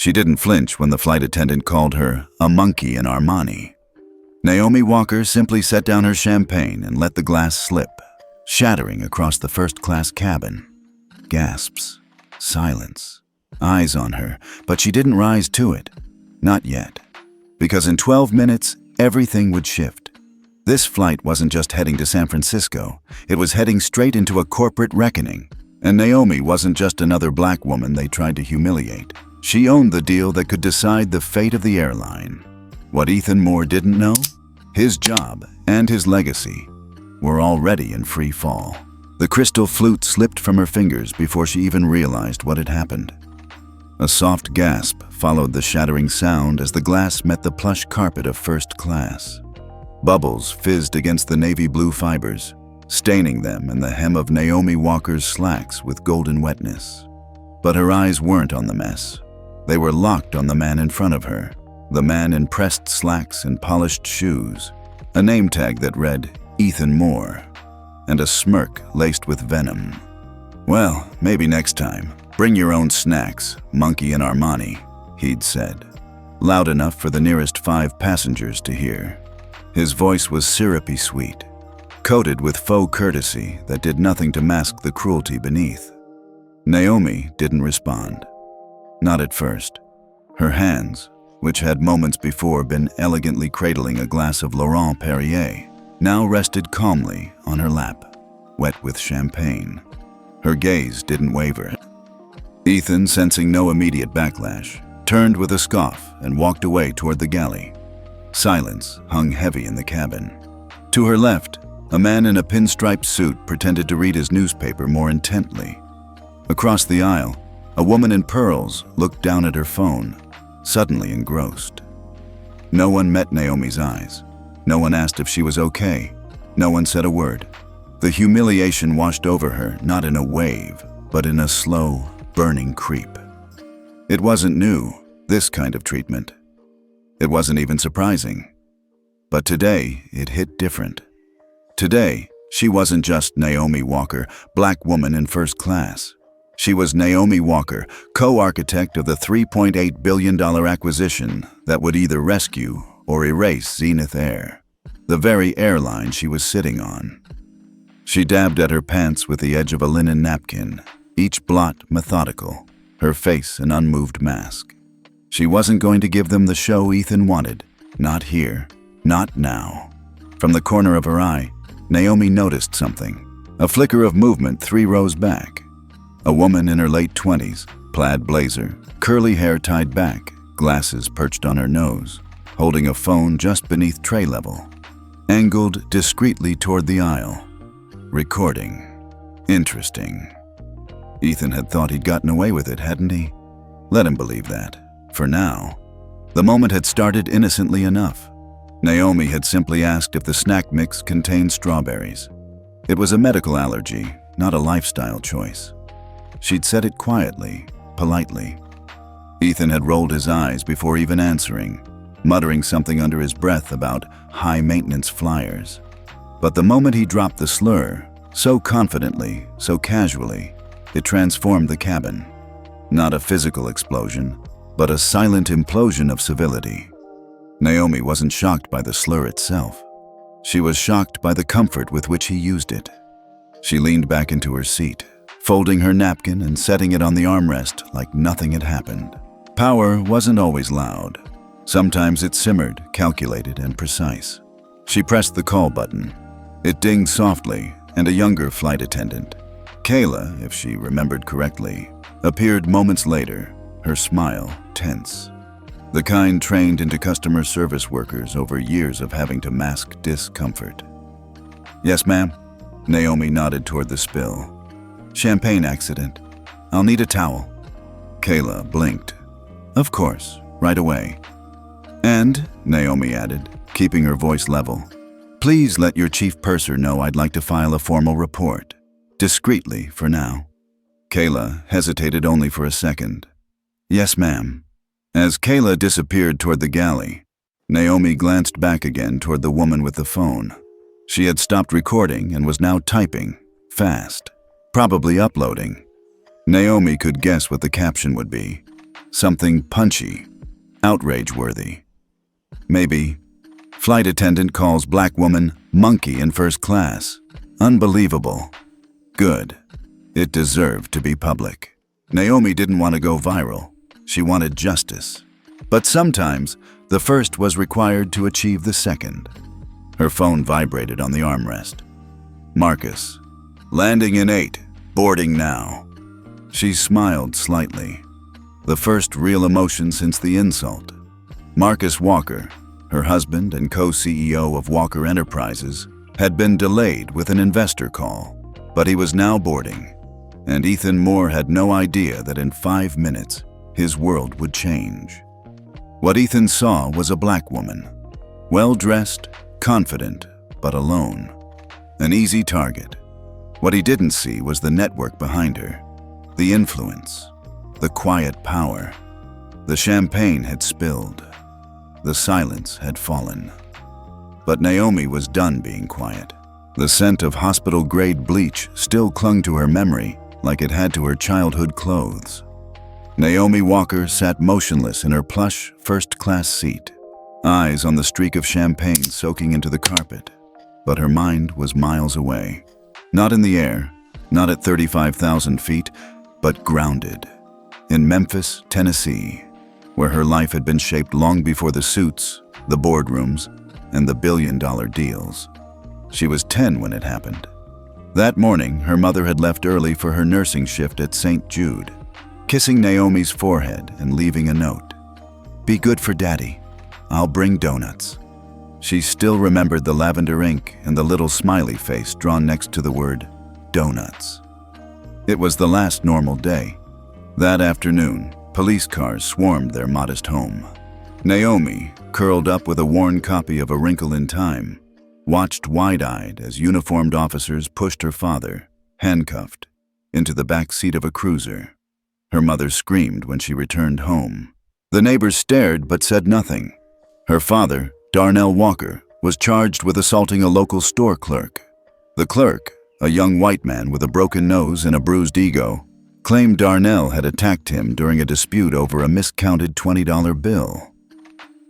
She didn't flinch when the flight attendant called her a monkey in Armani. Naomi Walker simply set down her champagne and let the glass slip, shattering across the first-class cabin. Gasps. Silence. Eyes on her, but she didn't rise to it. Not yet. Because in 12 minutes, everything would shift. This flight wasn't just heading to San Francisco, it was heading straight into a corporate reckoning. And Naomi wasn't just another black woman they tried to humiliate. She owned the deal that could decide the fate of the airline. What Ethan Moore didn't know? His job and his legacy were already in free fall. The crystal flute slipped from her fingers before she even realized what had happened. A soft gasp followed the shattering sound as the glass met the plush carpet of first class. Bubbles fizzed against the navy blue fibers, staining them and the hem of Naomi Walker's slacks with golden wetness. But her eyes weren't on the mess. They were locked on the man in front of her, the man in pressed slacks and polished shoes, a name tag that read Ethan Moore, and a smirk laced with venom. "Well, maybe next time. Bring your own snacks, monkey in Armani," he'd said, loud enough for the nearest 5 passengers to hear. His voice was syrupy sweet, coated with faux courtesy that did nothing to mask the cruelty beneath. Naomi didn't respond. Not at first. Her hands, which had moments before been elegantly cradling a glass of Laurent Perrier, now rested calmly on her lap, wet with champagne. Her gaze didn't waver. Ethan, sensing no immediate backlash, turned with a scoff and walked away toward the galley. Silence hung heavy in the cabin. To her left, a man in a pinstriped suit pretended to read his newspaper more intently. Across the aisle, a woman in pearls looked down at her phone, suddenly engrossed. No one met Naomi's eyes. No one asked if she was okay. No one said a word. The humiliation washed over her, not in a wave, but in a slow, burning creep. It wasn't new, this kind of treatment. It wasn't even surprising. But today, it hit different. Today, she wasn't just Naomi Walker, black woman in first class. She was Naomi Walker, co-architect of the $3.8 billion acquisition that would either rescue or erase Zenith Air, the very airline she was sitting on. She dabbed at her pants with the edge of a linen napkin, each blot methodical, her face an unmoved mask. She wasn't going to give them the show Ethan wanted. Not here. Not now. From the corner of her eye, Naomi noticed something. A flicker of movement 3 rows back. A woman in her late 20s, plaid blazer, curly hair tied back, glasses perched on her nose, holding a phone just beneath tray level, angled discreetly toward the aisle. Recording. Interesting. Ethan had thought he'd gotten away with it, hadn't he? Let him believe that. For now. The moment had started innocently enough. Naomi had simply asked if the snack mix contained strawberries. It was a medical allergy, not a lifestyle choice. She'd said it quietly, politely. Ethan had rolled his eyes before even answering, muttering something under his breath about high-maintenance flyers. But the moment he dropped the slur, so confidently, so casually, it transformed the cabin. Not a physical explosion, but a silent implosion of civility. Naomi wasn't shocked by the slur itself. She was shocked by the comfort with which he used it. She leaned back into her seat, folding her napkin and setting it on the armrest like nothing had happened. Power wasn't always loud. Sometimes it simmered, calculated, and precise. She pressed the call button. It dinged softly, and a younger flight attendant, Kayla, if she remembered correctly, appeared moments later, her smile tense. The kind trained into customer service workers over years of having to mask discomfort. "Yes, ma'am." Naomi nodded toward the spill. "Champagne accident. I'll need a towel." Kayla blinked. "Of course, right away." "And," Naomi added, keeping her voice level, "please let your chief purser know I'd like to file a formal report. Discreetly for now." Kayla hesitated only for a second. "Yes, ma'am." As Kayla disappeared toward the galley, Naomi glanced back again toward the woman with the phone. She had stopped recording and was now typing, fast, probably uploading. Naomi could guess what the caption would be. Something punchy, outrage-worthy. Maybe. Flight attendant calls black woman monkey in first class. Unbelievable. Good. It deserved to be public. Naomi didn't want to go viral. She wanted justice. But sometimes, the first was required to achieve the second. Her phone vibrated on the armrest. Marcus. Landing in 8. Boarding now. She smiled slightly. The first real emotion since the insult. Marcus Walker, her husband and co-CEO of Walker Enterprises, had been delayed with an investor call, but he was now boarding. And Ethan Moore had no idea that in 5 minutes, his world would change. What Ethan saw was a black woman. Well-dressed, confident, but alone. An easy target. What he didn't see was the network behind her. The influence. The quiet power. The champagne had spilled. The silence had fallen. But Naomi was done being quiet. The scent of hospital-grade bleach still clung to her memory like it had to her childhood clothes. Naomi Walker sat motionless in her plush, first-class seat, eyes on the streak of champagne soaking into the carpet. But her mind was miles away. Not in the air, not at 35,000 feet, but grounded. In Memphis, Tennessee, where her life had been shaped long before the suits, the boardrooms, and the billion-dollar deals. She was 10 when it happened. That morning, her mother had left early for her nursing shift at St. Jude, kissing Naomi's forehead and leaving a note. "Be good for Daddy. I'll bring donuts." She still remembered the lavender ink and the little smiley face drawn next to the word donuts. It was the last normal day. That afternoon, police cars swarmed their modest home. Naomi, curled up with a worn copy of A Wrinkle in Time, watched wide-eyed as uniformed officers pushed her father, handcuffed, into the back seat of a cruiser. Her mother screamed when she returned home. The neighbors stared but said nothing. Her father, Darnell Walker, was charged with assaulting a local store clerk. The clerk, a young white man with a broken nose and a bruised ego, claimed Darnell had attacked him during a dispute over a miscounted $20 bill.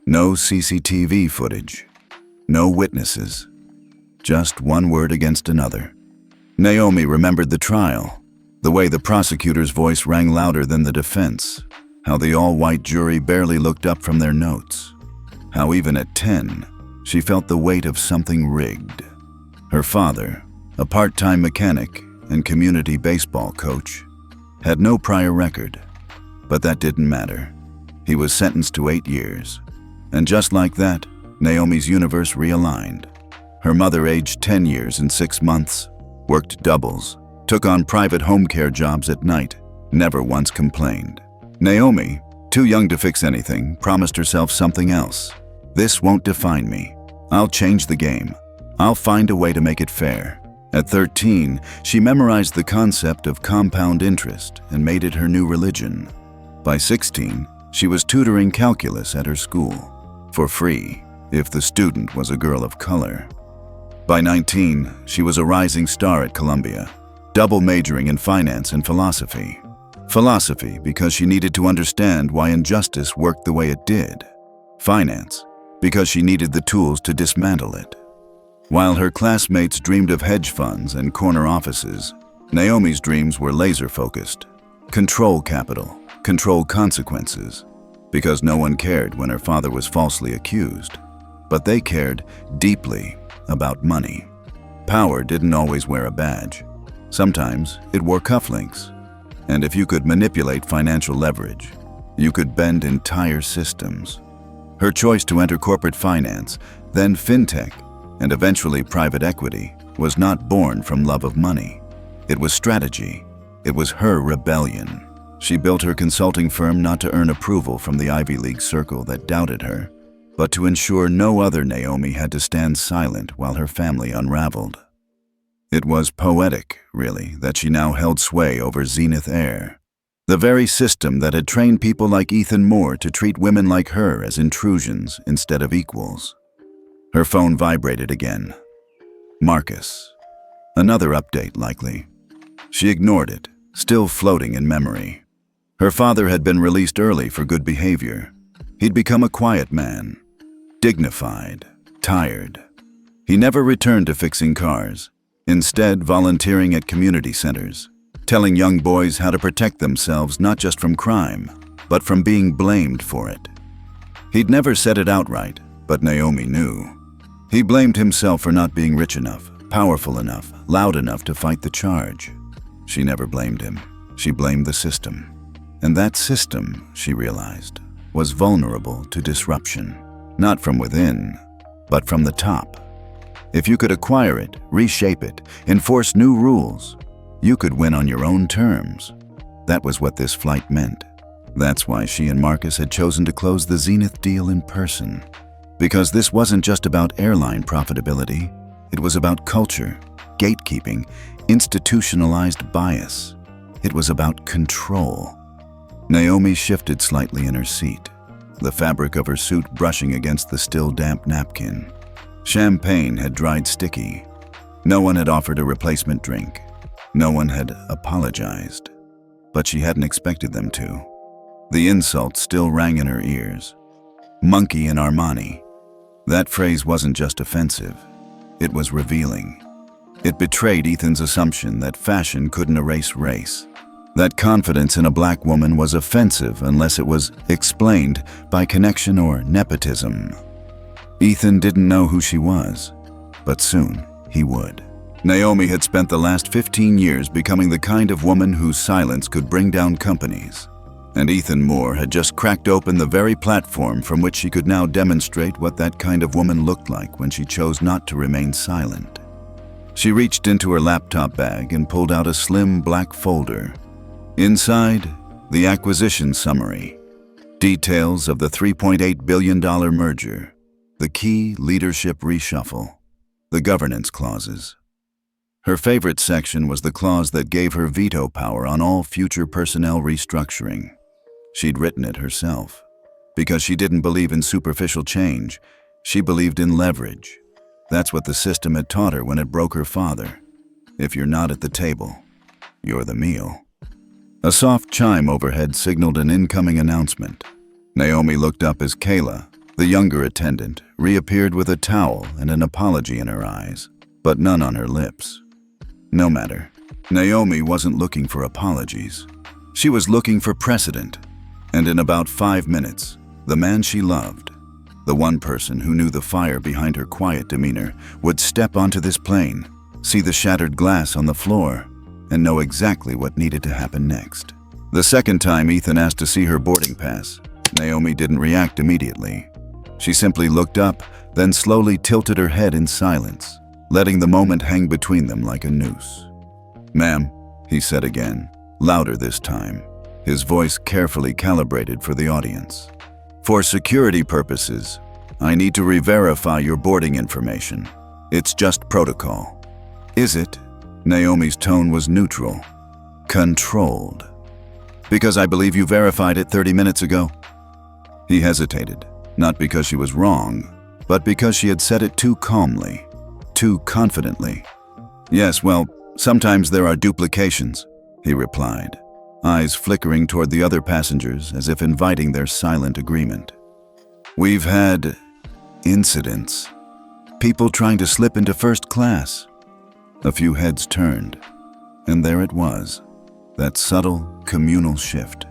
No CCTV footage. No witnesses. Just one word against another. Naomi remembered the trial, the way the prosecutor's voice rang louder than the defense, how the all-white jury barely looked up from their notes, how even at 10, she felt the weight of something rigged. Her father, a part-time mechanic and community baseball coach, had no prior record, but that didn't matter. He was sentenced to 8 years, and just like that, Naomi's universe realigned. Her mother, aged 10 years and 6 months, worked doubles, took on private home care jobs at night, never once complained. Naomi, too young to fix anything, promised herself something else. "This won't define me. I'll change the game. I'll find a way to make it fair." At 13, she memorized the concept of compound interest and made it her new religion. By 16, she was tutoring calculus at her school, for free, if the student was a girl of color. By 19, she was a rising star at Columbia, double majoring in finance and philosophy. Philosophy because she needed to understand why injustice worked the way it did. Finance because she needed the tools to dismantle it. While her classmates dreamed of hedge funds and corner offices, Naomi's dreams were laser-focused. Control capital, control consequences, because no one cared when her father was falsely accused. But they cared deeply about money. Power didn't always wear a badge. Sometimes it wore cufflinks. And if you could manipulate financial leverage, you could bend entire systems. Her choice to enter corporate finance, then fintech, and eventually private equity, was not born from love of money. It was strategy. It was her rebellion. She built her consulting firm not to earn approval from the Ivy League circle that doubted her, but to ensure no other Naomi had to stand silent while her family unraveled. It was poetic, really, that she now held sway over Zenith Air, the very system that had trained people like Ethan Moore to treat women like her as intrusions instead of equals. Her phone vibrated again. Marcus. Another update, likely. She ignored it, still floating in memory. Her father had been released early for good behavior. He'd become a quiet man, dignified, tired. He never returned to fixing cars, instead volunteering at community centers, telling young boys how to protect themselves not just from crime, but from being blamed for it. He'd never said it outright, but Naomi knew. He blamed himself for not being rich enough, powerful enough, loud enough to fight the charge. She never blamed him. She blamed the system. And that system, she realized, was vulnerable to disruption, not from within, but from the top. If you could acquire it, reshape it, enforce new rules, you could win on your own terms. That was what this flight meant. That's why she and Marcus had chosen to close the Zenith deal in person. Because this wasn't just about airline profitability, it was about culture, gatekeeping, institutionalized bias. It was about control. Naomi shifted slightly in her seat, the fabric of her suit brushing against the still damp napkin. Champagne had dried sticky. No one had offered a replacement drink. No one had apologized. But she hadn't expected them to. The insult still rang in her ears. Monkey in Armani. That phrase wasn't just offensive. It was revealing. It betrayed Ethan's assumption that fashion couldn't erase race. That confidence in a black woman was offensive unless it was explained by connection or nepotism. Ethan didn't know who she was, but soon he would. Naomi had spent the last 15 years becoming the kind of woman whose silence could bring down companies. And Ethan Moore had just cracked open the very platform from which she could now demonstrate what that kind of woman looked like when she chose not to remain silent. She reached into her laptop bag and pulled out a slim black folder. Inside, the acquisition summary. Details of the $3.8 billion merger. The key leadership reshuffle. The governance clauses. Her favorite section was the clause that gave her veto power on all future personnel restructuring. She'd written it herself. Because she didn't believe in superficial change, she believed in leverage. That's what the system had taught her when it broke her father. If you're not at the table, you're the meal. A soft chime overhead signaled an incoming announcement. Naomi looked up as Kayla, the younger attendant, reappeared with a towel and an apology in her eyes, but none on her lips. No matter. Naomi wasn't looking for apologies. She was looking for precedent. And in about 5 minutes, the man she loved, the one person who knew the fire behind her quiet demeanor, would step onto this plane, see the shattered glass on the floor, and know exactly what needed to happen next. The second time Ethan asked to see her boarding pass, Naomi didn't react immediately. She simply looked up, then slowly tilted her head in silence, letting the moment hang between them like a noose. "Ma'am," he said again, louder this time, his voice carefully calibrated for the audience. "For security purposes, I need to re-verify your boarding information. It's just protocol." "Is it?" Naomi's tone was neutral, controlled. "Because I believe you verified it 30 minutes ago." He hesitated, not because she was wrong, but because she had said it too calmly, too confidently. "Yes, well, sometimes there are duplications," he replied, eyes flickering toward the other passengers as if inviting their silent agreement. "We've had incidents. People trying to slip into first class." A few heads turned, and there it was, that subtle, communal shift.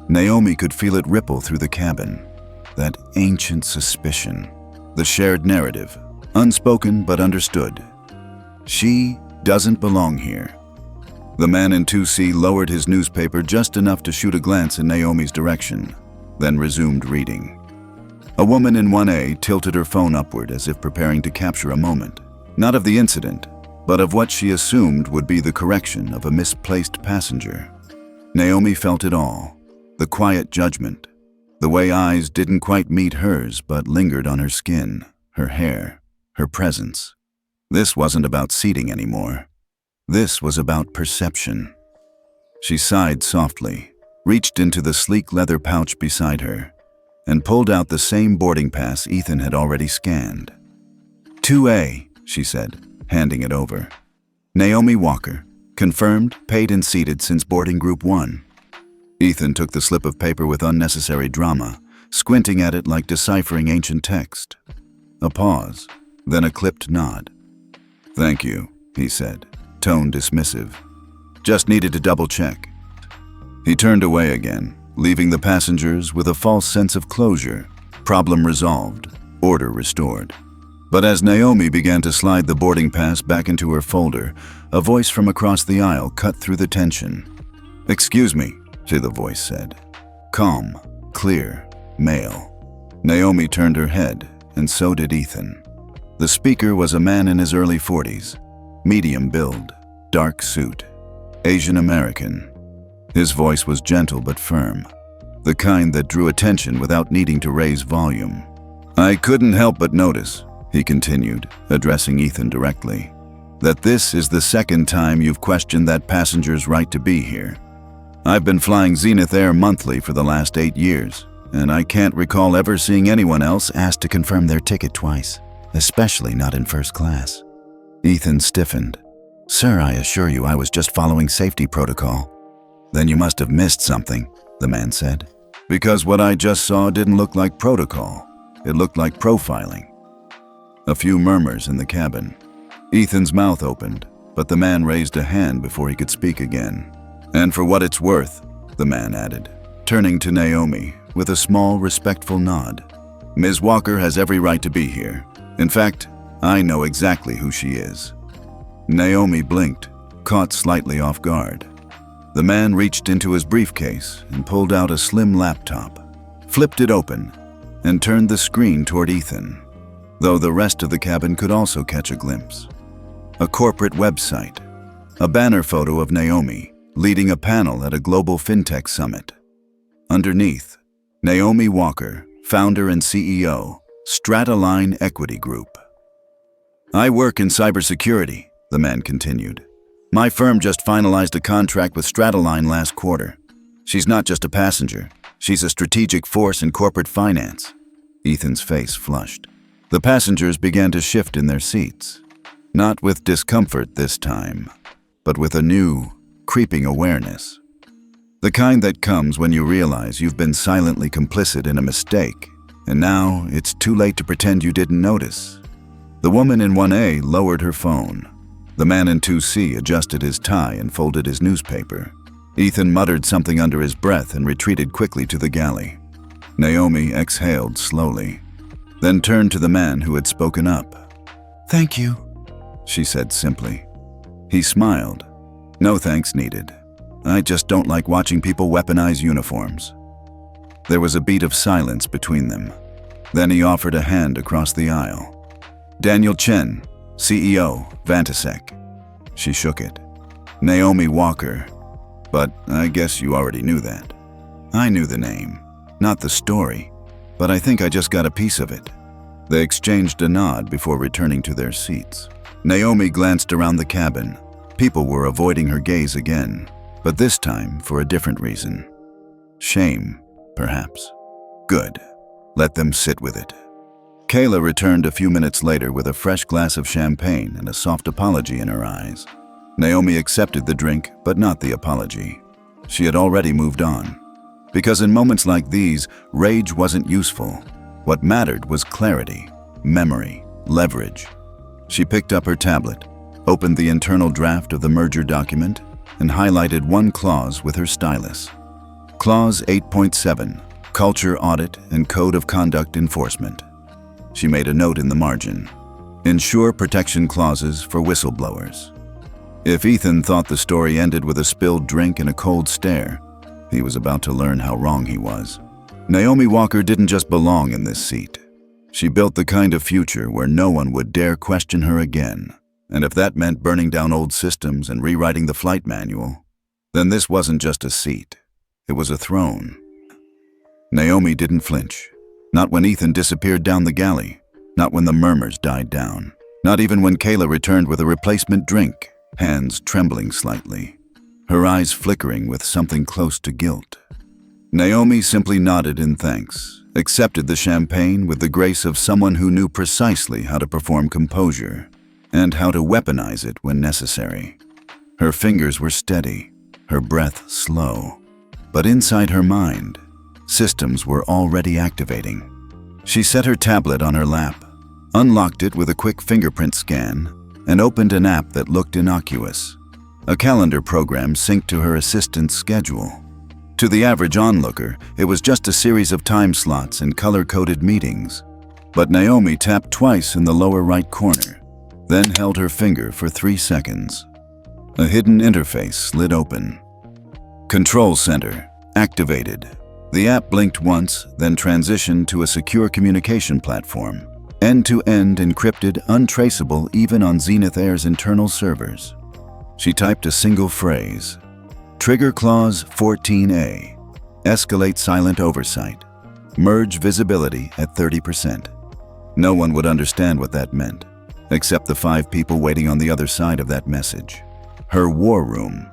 Naomi could feel it ripple through the cabin, that ancient suspicion, the shared narrative, unspoken but understood. She doesn't belong here. The man in 2C lowered his newspaper just enough to shoot a glance in Naomi's direction, then resumed reading. A woman in 1A tilted her phone upward as if preparing to capture a moment, not of the incident, but of what she assumed would be the correction of a misplaced passenger. Naomi felt it all, the quiet judgment, the way eyes didn't quite meet hers but lingered on her skin, her hair, her presence. This wasn't about seating anymore. This was about perception. She sighed softly, reached into the sleek leather pouch beside her, and pulled out the same boarding pass Ethan had already scanned. 2A, she said, handing it over. "Naomi Walker, confirmed, paid and seated since boarding group 1. Ethan took the slip of paper with unnecessary drama, squinting at it like deciphering ancient text. A pause, then a clipped nod. "Thank you," he said, tone dismissive. "Just needed to double-check." He turned away again, leaving the passengers with a false sense of closure, problem resolved, order restored. But as Naomi began to slide the boarding pass back into her folder, a voice from across the aisle cut through the tension. "Excuse me," the voice said. Calm, clear, male. Naomi turned her head, and so did Ethan. The speaker was a man in his early 40s, medium build, dark suit, Asian American. His voice was gentle but firm, the kind that drew attention without needing to raise volume. "I couldn't help but notice," he continued, addressing Ethan directly, "that this is the second time you've questioned that passenger's right to be here. I've been flying Zenith Air monthly for the last 8 years, and I can't recall ever seeing anyone else asked to confirm their ticket twice, especially not in first class." Ethan stiffened. "Sir, I assure you I was just following safety protocol." "Then you must have missed something," the man said. "Because what I just saw didn't look like protocol. It looked like profiling." A few murmurs in the cabin. Ethan's mouth opened, but the man raised a hand before he could speak again. "And for what it's worth," the man added, turning to Naomi with a small, respectful nod. "Ms. Walker has every right to be here. In fact, I know exactly who she is." Naomi blinked, caught slightly off guard. The man reached into his briefcase and pulled out a slim laptop, flipped it open, and turned the screen toward Ethan, though the rest of the cabin could also catch a glimpse. A corporate website, a banner photo of Naomi leading a panel at a global fintech summit. Underneath, Naomi Walker, founder and CEO, Airline Equity Group. "I work in cybersecurity," the man continued. "My firm just finalized a contract with Airline last quarter. She's not just a passenger, she's a strategic force in corporate finance." Ethan's face flushed. The passengers began to shift in their seats, not with discomfort this time, but with a new, creeping awareness. The kind that comes when you realize you've been silently complicit in a mistake, and now it's too late to pretend you didn't notice. The woman in 1A lowered her phone. The man in 2C adjusted his tie and folded his newspaper. Ethan muttered something under his breath and retreated quickly to the galley. Naomi exhaled slowly, then turned to the man who had spoken up. "Thank you," she said simply. He smiled. "No thanks needed. I just don't like watching people weaponize uniforms." There was a beat of silence between them. Then he offered a hand across the aisle. "Daniel Chen, CEO, Vantasek." She shook it. "Naomi Walker. But I guess you already knew that." "I knew the name, not the story, but I think I just got a piece of it." They exchanged a nod before returning to their seats. Naomi glanced around the cabin. People were avoiding her gaze again, but this time for a different reason. Shame, perhaps. Good. Let them sit with it. Kayla returned a few minutes later with a fresh glass of champagne and a soft apology in her eyes. Naomi accepted the drink, but not the apology. She had already moved on. Because in moments like these, rage wasn't useful. What mattered was clarity, memory, leverage. She picked up her tablet, opened the internal draft of the merger document, and highlighted one clause with her stylus. Clause 8.7, Culture Audit and Code of Conduct Enforcement. She made a note in the margin. Ensure protection clauses for whistleblowers. If Ethan thought the story ended with a spilled drink and a cold stare, he was about to learn how wrong he was. Naomi Walker didn't just belong in this seat. She built the kind of future where no one would dare question her again. And if that meant burning down old systems and rewriting the flight manual, then this wasn't just a seat. It was a throne. Naomi didn't flinch. Not when Ethan disappeared down the galley. Not when the murmurs died down. Not even when Kayla returned with a replacement drink, hands trembling slightly, her eyes flickering with something close to guilt. Naomi simply nodded in thanks, accepted the champagne with the grace of someone who knew precisely how to perform composure and how to weaponize it when necessary. Her fingers were steady, her breath slow, But inside her mind, systems were already activating. She set her tablet on her lap, unlocked it with a quick fingerprint scan, and opened an app that looked innocuous. A calendar program synced to her assistant's schedule. To the average onlooker, it was just a series of time slots and color-coded meetings. But Naomi tapped twice in the lower right corner, then held her finger for 3 seconds. A hidden interface slid open. Control Center activated. The app blinked once, then transitioned to a secure communication platform. End-to-end encrypted, untraceable even on Zenith Air's internal servers. She typed a single phrase. Trigger Clause 14A. Escalate silent oversight. Merge visibility at 30%. No one would understand what that meant, except the 5 people waiting on the other side of that message. Her war room.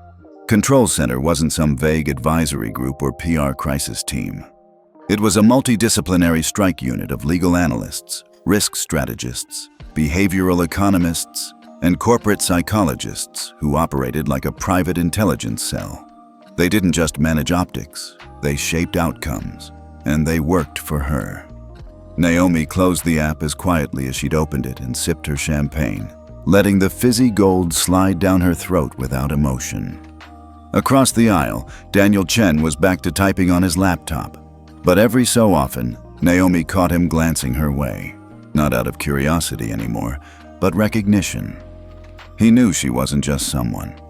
Control Center wasn't some vague advisory group or PR crisis team. It was a multidisciplinary strike unit of legal analysts, risk strategists, behavioral economists, and corporate psychologists who operated like a private intelligence cell. They didn't just manage optics, they shaped outcomes, and they worked for her. Naomi closed the app as quietly as she'd opened it and sipped her champagne, letting the fizzy gold slide down her throat without emotion. Across the aisle, Daniel Chen was back to typing on his laptop, but every so often, Naomi caught him glancing her way. Not out of curiosity anymore, but recognition. He knew she wasn't just someone.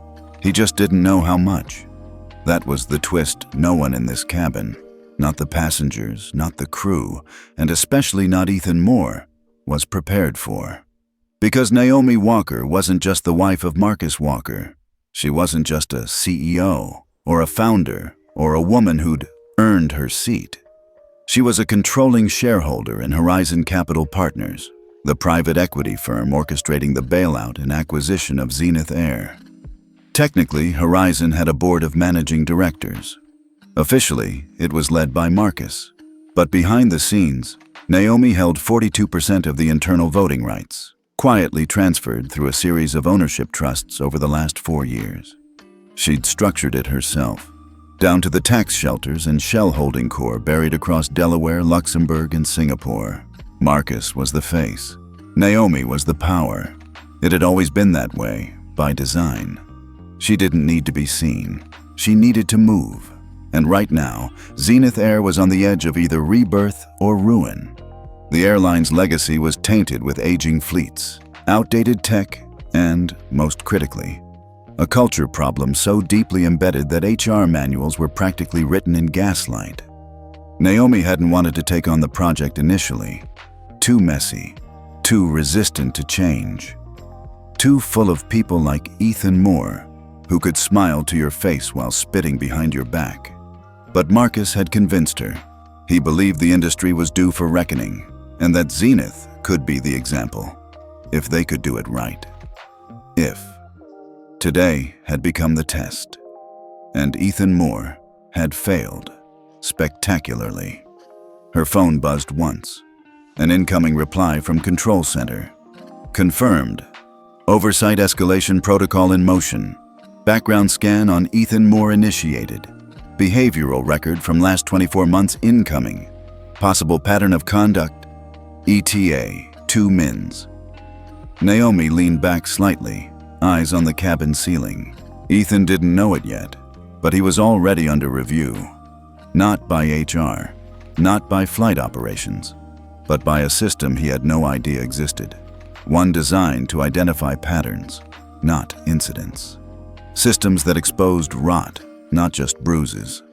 He just didn't know how much. That was the twist no one in this cabin, not the passengers, not the crew, and especially not Ethan Moore, was prepared for. Because Naomi Walker wasn't just the wife of Marcus Walker. She wasn't just a CEO, or a founder, or a woman who'd earned her seat. She was a controlling shareholder in Horizon Capital Partners, the private equity firm orchestrating the bailout and acquisition of Zenith Air. Technically, Horizon had a board of managing directors. Officially, it was led by Marcus. But behind the scenes, Naomi held 42% of the internal voting rights, quietly transferred through a series of ownership trusts over the last 4 years. She'd structured it herself, down to the tax shelters and shell holding core buried across Delaware, Luxembourg, and Singapore. Marcus was the face. Naomi was the power. It had always been that way, by design. She didn't need to be seen. She needed to move. And right now, Zenith Air was on the edge of either rebirth or ruin. The airline's legacy was tainted with aging fleets, outdated tech, and, most critically, a culture problem so deeply embedded that HR manuals were practically written in gaslight. Naomi hadn't wanted to take on the project initially. Too messy, too resistant to change, too full of people like Ethan Moore, who could smile to your face while spitting behind your back. But Marcus had convinced her. He believed the industry was due for reckoning, and that Zenith could be the example, if they could do it right. If. Today had become the test, and Ethan Moore had failed spectacularly. Her phone buzzed once. An incoming reply from Control Center. Confirmed. Oversight escalation protocol in motion. Background scan on Ethan Moore initiated. Behavioral record from last 24 months incoming. Possible pattern of conduct. ETA, 2 mins. Naomi leaned back slightly, eyes on the cabin ceiling. Ethan didn't know it yet, but he was already under review. Not by HR, not by flight operations, but by a system he had no idea existed. One designed to identify patterns, not incidents. Systems that exposed rot, not just bruises.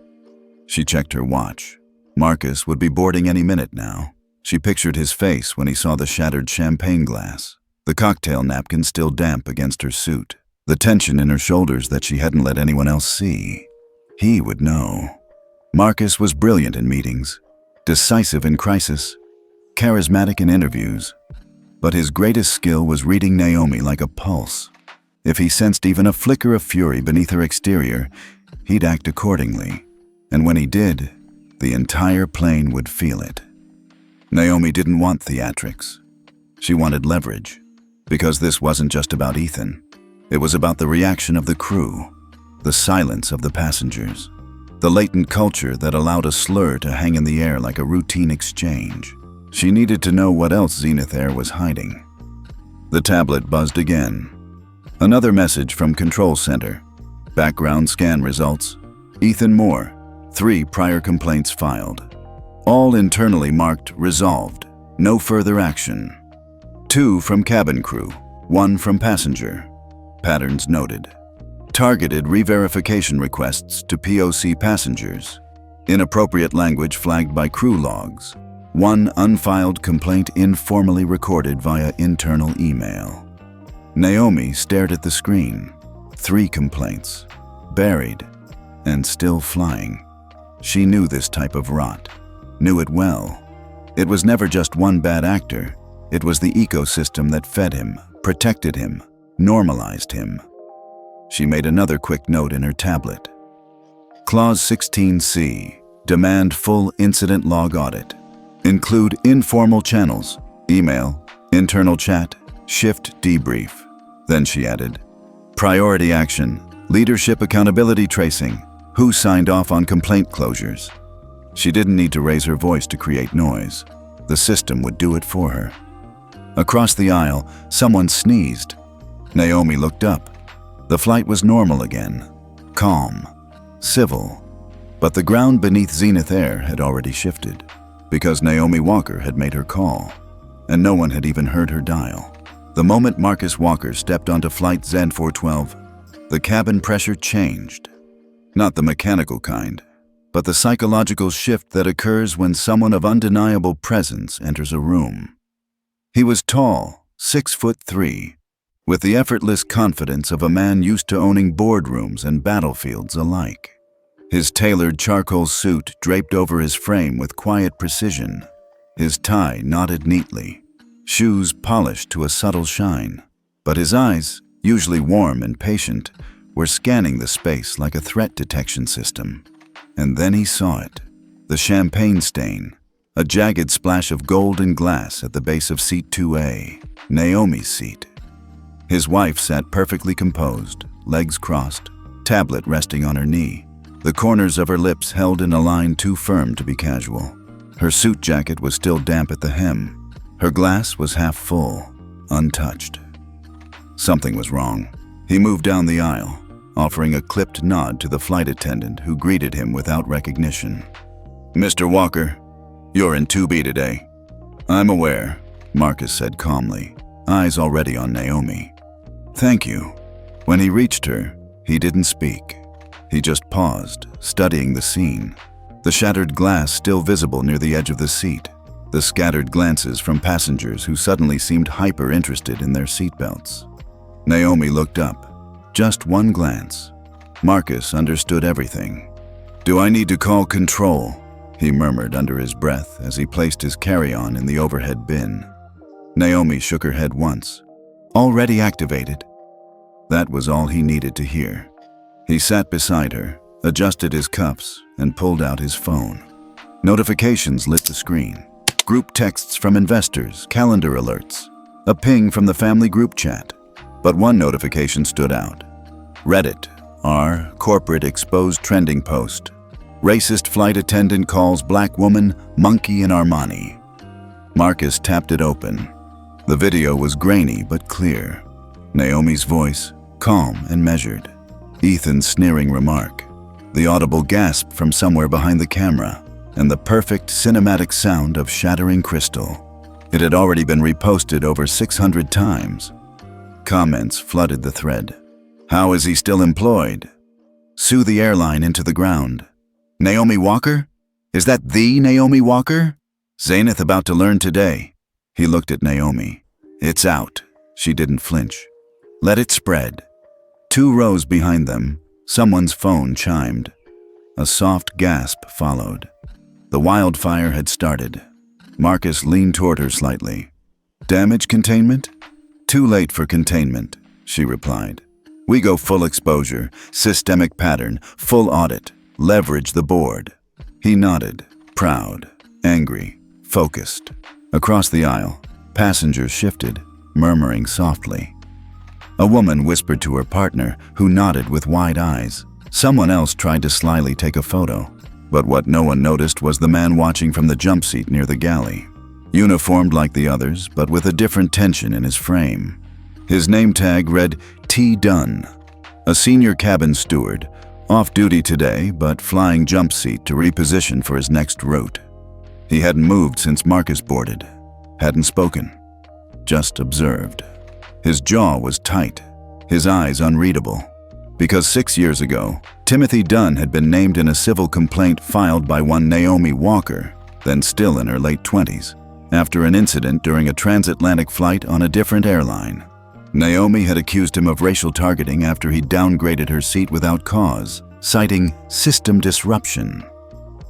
She checked her watch. Marcus would be boarding any minute now. She pictured his face when he saw the shattered champagne glass, the cocktail napkin still damp against her suit, the tension in her shoulders that she hadn't let anyone else see. He would know. Marcus was brilliant in meetings, decisive in crisis, charismatic in interviews. But his greatest skill was reading Naomi like a pulse. If he sensed even a flicker of fury beneath her exterior, he'd act accordingly. And when he did, the entire plane would feel it. Naomi didn't want theatrics. She wanted leverage, because this wasn't just about Ethan. It was about the reaction of the crew, the silence of the passengers, the latent culture that allowed a slur to hang in the air like a routine exchange. She needed to know what else Zenith Air was hiding. The tablet buzzed again. Another message from Control Center. Background scan results. Ethan Moore, 3 prior complaints filed. All internally marked resolved. No further action. 2 from cabin crew, 1 from passenger. Patterns noted. Targeted re-verification requests to POC passengers. Inappropriate language flagged by crew logs. 1 unfiled complaint informally recorded via internal email. Naomi stared at the screen. 3 complaints. Buried and still flying. She knew this type of rot. Knew it well. It was never just one bad actor. It was the ecosystem that fed him, protected him, normalized him. She made another quick note in her tablet. Clause 16C. Demand full incident log audit. Include informal channels, email, internal chat, shift debrief. Then she added, priority action, leadership accountability tracing, who signed off on complaint closures. She didn't need to raise her voice to create noise. The system would do it for her. Across the aisle, someone sneezed. Naomi looked up. The flight was normal again, calm, civil. But the ground beneath Zenith Air had already shifted, because Naomi Walker had made her call, and no one had even heard her dial. The moment Marcus Walker stepped onto flight Z412, the cabin pressure changed. Not the mechanical kind, but the psychological shift that occurs when someone of undeniable presence enters a room. He was tall, 6'3", with the effortless confidence of a man used to owning boardrooms and battlefields alike. His tailored charcoal suit draped over his frame with quiet precision, his tie knotted neatly, shoes polished to a subtle shine. But his eyes, usually warm and patient, were scanning the space like a threat detection system. And then he saw it, the champagne stain, a jagged splash of gold and glass at the base of seat 2A, Naomi's seat. His wife sat perfectly composed, legs crossed, tablet resting on her knee, the corners of her lips held in a line too firm to be casual. Her suit jacket was still damp at the hem. Her glass was half full, untouched. Something was wrong. He moved down the aisle, offering a clipped nod to the flight attendant who greeted him without recognition. Mr. Walker, you're in 2B today. I'm aware, Marcus said calmly, eyes already on Naomi. Thank you. When he reached her, he didn't speak. He just paused, studying the scene. The shattered glass still visible near the edge of the seat. The scattered glances from passengers who suddenly seemed hyper-interested in their seatbelts. Naomi looked up. Just one glance. Marcus understood everything. Do I need to call control? He murmured under his breath as he placed his carry-on in the overhead bin. Naomi shook her head once. Already activated. That was all he needed to hear. He sat beside her, adjusted his cuffs, and pulled out his phone. Notifications lit the screen. Group texts from investors, calendar alerts, a ping from the family group chat. But one notification stood out. Reddit, r corporate exposed trending post. Racist flight attendant calls black woman monkey in Armani. Marcus tapped it open. The video was grainy but clear. Naomi's voice, calm and measured. Ethan's sneering remark. The audible gasp from somewhere behind the camera, and the perfect cinematic sound of shattering crystal. It had already been reposted over 600 times. Comments flooded the thread. How is he still employed? Sue the airline into the ground. Naomi Walker? Is that the Naomi Walker? Zenith about to learn today. He looked at Naomi. It's out. She didn't flinch. Let it spread. 2 rows behind them, someone's phone chimed. A soft gasp followed. The wildfire had started. Marcus leaned toward her slightly. Damage containment? Too late for containment, she replied. We go full exposure, systemic pattern, full audit, leverage the board. He nodded, proud, angry, focused. Across the aisle, passengers shifted, murmuring softly. A woman whispered to her partner, who nodded with wide eyes. Someone else tried to slyly take a photo, but what no one noticed was the man watching from the jump seat near the galley. Uniformed like the others, but with a different tension in his frame. His name tag read T. Dunn, a senior cabin steward, off duty today but flying jump seat to reposition for his next route. He hadn't moved since Marcus boarded, hadn't spoken, just observed. His jaw was tight, his eyes unreadable, because 6 years ago, Timothy Dunn had been named in a civil complaint filed by one Naomi Walker, then still in her late 20s, after an incident during a transatlantic flight on a different airline. Naomi had accused him of racial targeting after he downgraded her seat without cause, citing system disruption.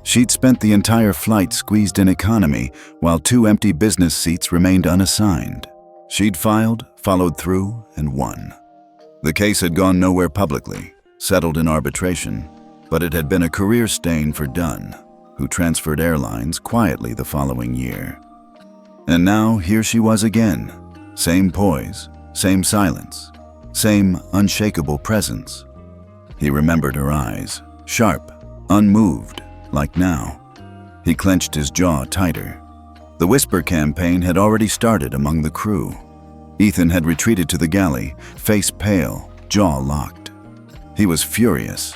She'd spent the entire flight squeezed in economy, while 2 empty business seats remained unassigned. She'd filed, followed through, and won. The case had gone nowhere publicly, settled in arbitration, but it had been a career stain for Dunn, who transferred airlines quietly the following year. And now here she was again, same poise, same silence, same unshakable presence. He remembered her eyes, sharp, unmoved, like now. He clenched his jaw tighter. The whisper campaign had already started among the crew. Ethan had retreated to the galley, face pale, jaw locked. He was furious,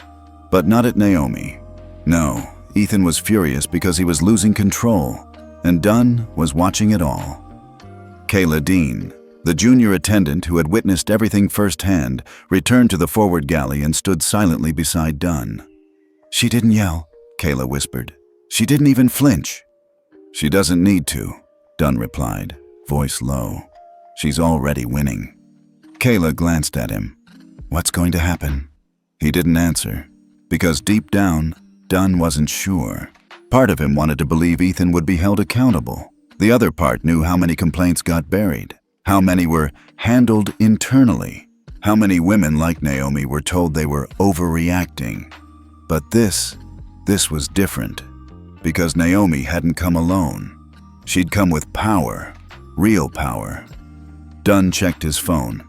but not at Naomi. No, Ethan was furious because he was losing control, and Dunn was watching it all. Kayla Dean, the junior attendant who had witnessed everything firsthand, returned to the forward galley and stood silently beside Dunn. "She didn't yell," Kayla whispered. "She didn't even flinch." "She doesn't need to," Dunn replied, voice low. "She's already winning." Kayla glanced at him. "What's going to happen?" He didn't answer, because deep down, Dunn wasn't sure. Part of him wanted to believe Ethan would be held accountable. The other part knew how many complaints got buried, how many were handled internally, how many women like Naomi were told they were overreacting. But this was different, because Naomi hadn't come alone. She'd come with power, real power. Dunn checked his phone.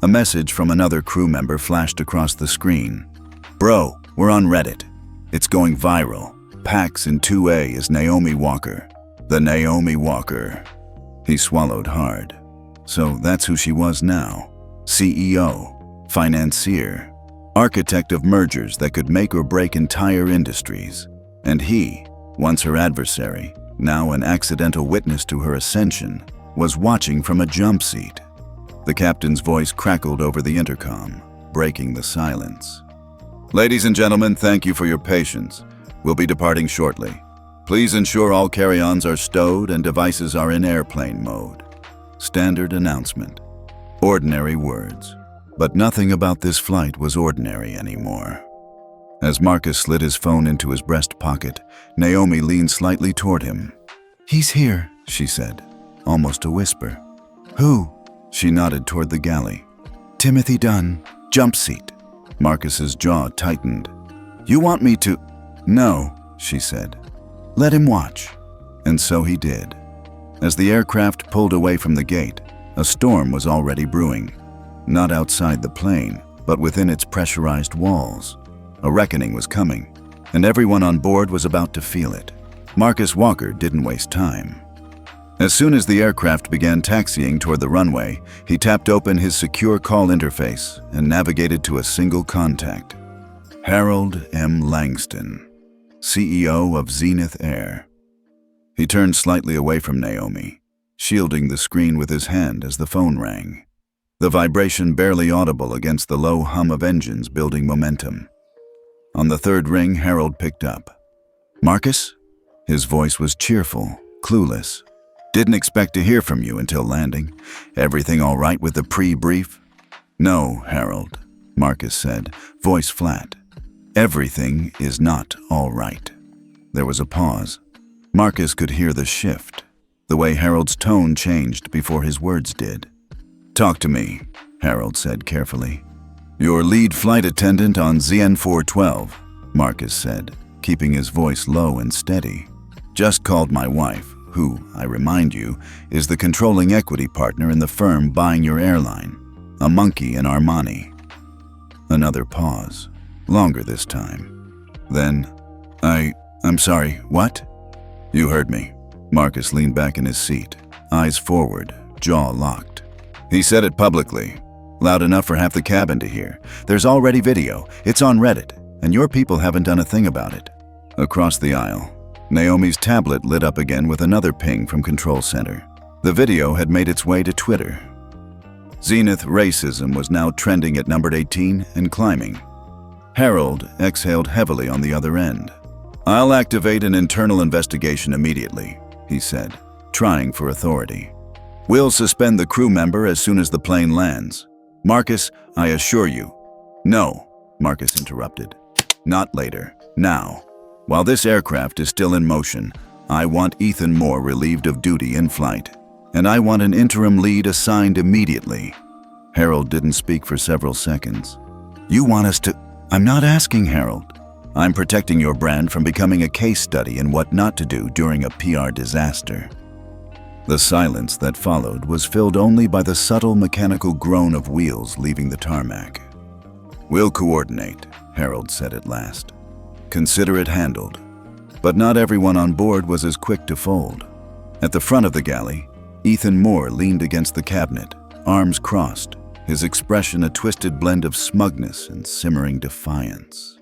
A message from another crew member flashed across the screen. "Bro, we're on Reddit. It's going viral. Pax in 2A is Naomi Walker. The Naomi Walker." He swallowed hard. So that's who she was now. CEO, financier, architect of mergers that could make or break entire industries. And he, once her adversary, now an accidental witness to her ascension, was watching from a jump seat. The captain's voice crackled over the intercom, breaking the silence. "Ladies and gentlemen, thank you for your patience. We'll be departing shortly. Please ensure all carry-ons are stowed and devices are in airplane mode." Standard announcement. Ordinary words. But nothing about this flight was ordinary anymore. As Marcus slid his phone into his breast pocket, Naomi leaned slightly toward him. "He's here," she said, almost a whisper. "Who?" She nodded toward the galley. "Timothy Dunn, jump seat." Marcus's jaw tightened. "You want me to—" "No," she said. "Let him watch." And so he did. As the aircraft pulled away from the gate, a storm was already brewing. Not outside the plane, but within its pressurized walls. A reckoning was coming, and everyone on board was about to feel it. Marcus Walker didn't waste time. As soon as the aircraft began taxiing toward the runway, he tapped open his secure call interface and navigated to a single contact. Harold M. Langston, CEO of Zenith Air. He turned slightly away from Naomi, shielding the screen with his hand as the phone rang, the vibration barely audible against the low hum of engines building momentum. On the third ring, Harold picked up. "Marcus?" His voice was cheerful, clueless. "Didn't expect to hear from you until landing. Everything all right with the pre-brief?" "No, Harold," Marcus said, voice flat. "Everything is not all right." There was a pause. Marcus could hear the shift, the way Harold's tone changed before his words did. "Talk to me," Harold said carefully. "Your lead flight attendant on ZN412, Marcus said, keeping his voice low and steady. "Just called my wife, who, I remind you, is the controlling equity partner in the firm buying your airline, a monkey in Armani." Another pause. longer this time. Then, I'm sorry, what? You heard me. Marcus leaned back in his seat, eyes forward, jaw locked. He said it publicly, loud enough for half the cabin to hear. There's already video, it's on Reddit, and your people haven't done a thing about it. Across the aisle, Naomi's tablet lit up again with another ping from Control Center. The video had made its way to Twitter. Zenith racism was now trending at number 18 and climbing. Harold exhaled heavily on the other end. I'll activate an internal investigation immediately, he said, trying for authority. We'll suspend the crew member as soon as the plane lands. Marcus, I assure you. No, Marcus interrupted. Not later, now. While this aircraft is still in motion, I want Ethan Moore relieved of duty in flight. And I want an interim lead assigned immediately. Harold didn't speak for several seconds. You want us to... I'm not asking, Harold. I'm protecting your brand from becoming a case study in what not to do during a PR disaster. The silence that followed was filled only by the subtle mechanical groan of wheels leaving the tarmac. We'll coordinate, Harold said at last. Consider it handled. But not everyone on board was as quick to fold. At the front of the galley, Ethan Moore leaned against the cabinet, arms crossed, his expression a twisted blend of smugness and simmering defiance.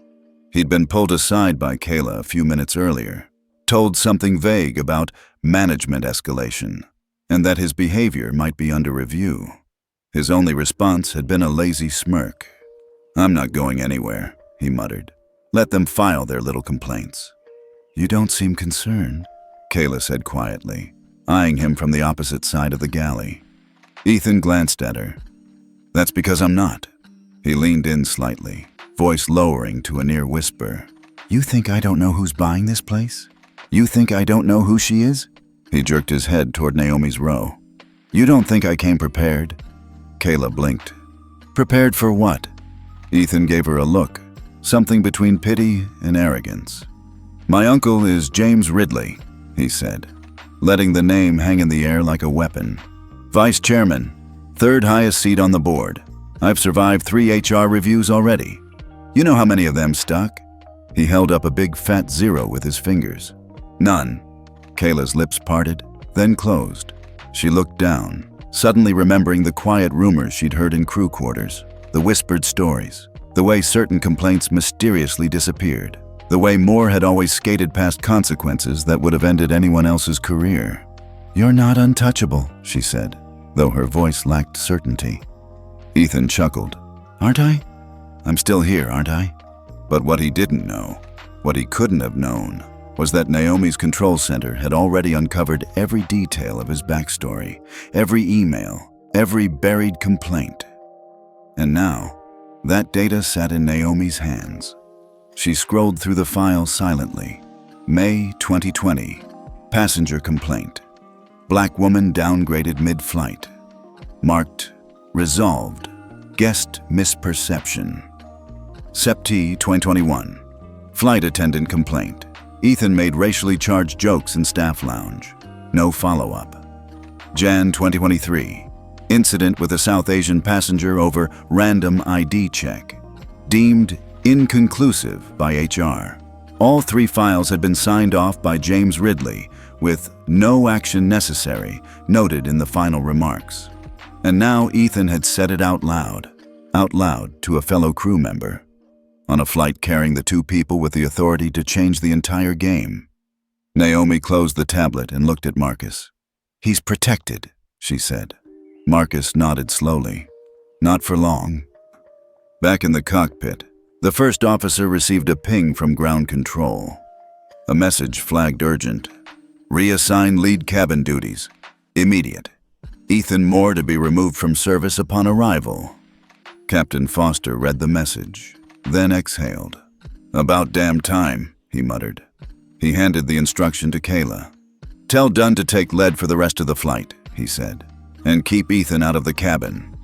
He'd been pulled aside by Kayla a few minutes earlier, told something vague about management escalation, and that his behavior might be under review. His only response had been a lazy smirk. I'm not going anywhere, he muttered. Let them file their little complaints. You don't seem concerned, Kayla said quietly, eyeing him from the opposite side of the galley. Ethan glanced at her. That's because I'm not. He leaned in slightly, voice lowering to a near whisper. You think I don't know who's buying this place? You think I don't know who she is? He jerked his head toward Naomi's row. You don't think I came prepared? Kayla blinked. Prepared for what? Ethan gave her a look, something between pity and arrogance. My uncle is James Ridley, he said, letting the name hang in the air like a weapon. Vice chairman, third highest seat on the board. I've survived 3 HR reviews already. You know how many of them stuck? He held up a big fat 0 with his fingers. None. Kayla's lips parted, then closed. She looked down, suddenly remembering the quiet rumors she'd heard in crew quarters, the whispered stories, the way certain complaints mysteriously disappeared, the way Moore had always skated past consequences that would have ended anyone else's career. You're not untouchable, she said, though her voice lacked certainty. Ethan chuckled. Aren't I? I'm still here, aren't I? But what he didn't know, what he couldn't have known, was that Naomi's control center had already uncovered every detail of his backstory, every email, every buried complaint. And now, that data sat in Naomi's hands. She scrolled through the file silently. May 2020. Passenger complaint. Black woman downgraded mid-flight. Marked, resolved. Guest misperception. September 2021. Flight attendant complaint. Ethan made racially charged jokes in staff lounge. No follow-up. Jan 2023. Incident with a South Asian passenger over random ID check. Deemed inconclusive by HR. All 3 files had been signed off by James Ridley, with no action necessary noted in the final remarks. And now Ethan had said it out loud to a fellow crew member, on a flight carrying the 2 people with the authority to change the entire game. Naomi closed the tablet and looked at Marcus. He's protected, she said. Marcus nodded slowly. Not for long. Back in the cockpit, the first officer received a ping from ground control. A message flagged urgent. Reassign lead cabin duties. Immediate. Ethan Moore to be removed from service upon arrival. Captain Foster read the message, then exhaled. About damn time, he muttered. He handed the instruction to Kayla. Tell Dunn to take lead for the rest of the flight, he said, and keep Ethan out of the cabin.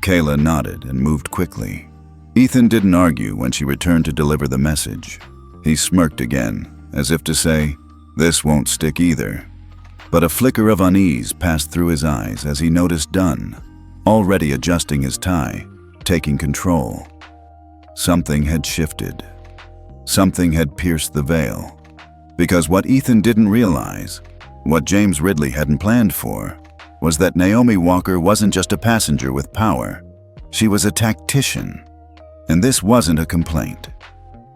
Kayla nodded and moved quickly. Ethan didn't argue when she returned to deliver the message. He smirked again, as if to say, this won't stick either. But a flicker of unease passed through his eyes as he noticed Dunn, already adjusting his tie, taking control. Something had shifted. Something had pierced the veil. Because what Ethan didn't realize, what James Ridley hadn't planned for, was that Naomi Walker wasn't just a passenger with power. She was a tactician. And this wasn't a complaint.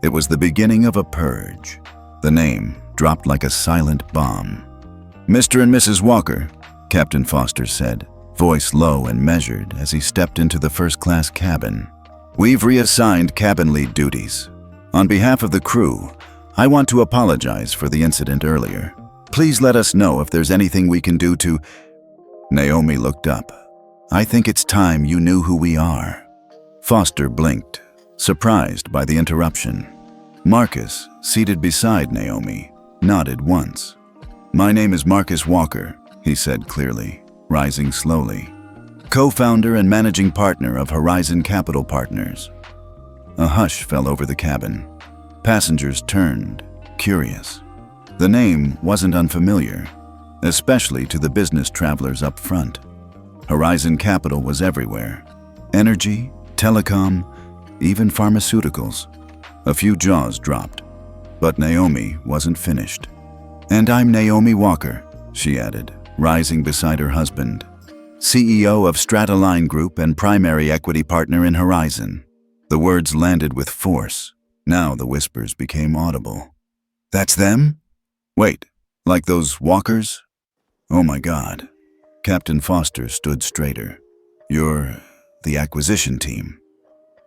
It was the beginning of a purge. The name dropped like a silent bomb. "Mr. and Mrs. Walker," Captain Foster said, voice low and measured as he stepped into the first-class cabin. "We've reassigned cabin lead duties. On behalf of the crew, I want to apologize for the incident earlier. Please let us know if there's anything we can do to—" Naomi looked up. "I think it's time you knew who we are." Foster blinked, surprised by the interruption. Marcus, seated beside Naomi, nodded once. "My name is Marcus Walker," he said clearly, rising slowly. "Co-founder and managing partner of Horizon Capital Partners." A hush fell over the cabin. Passengers turned, curious. The name wasn't unfamiliar, especially to the business travelers up front. Horizon Capital was everywhere. Energy, telecom, even pharmaceuticals. A few jaws dropped, but Naomi wasn't finished. "And I'm Naomi Walker," she added, rising beside her husband, "CEO of Airline Group and primary equity partner in Horizon." The words landed with force. Now the whispers became audible. "That's them? Wait, like those Walkers? Oh my God." Captain Foster stood straighter. "You're the acquisition team."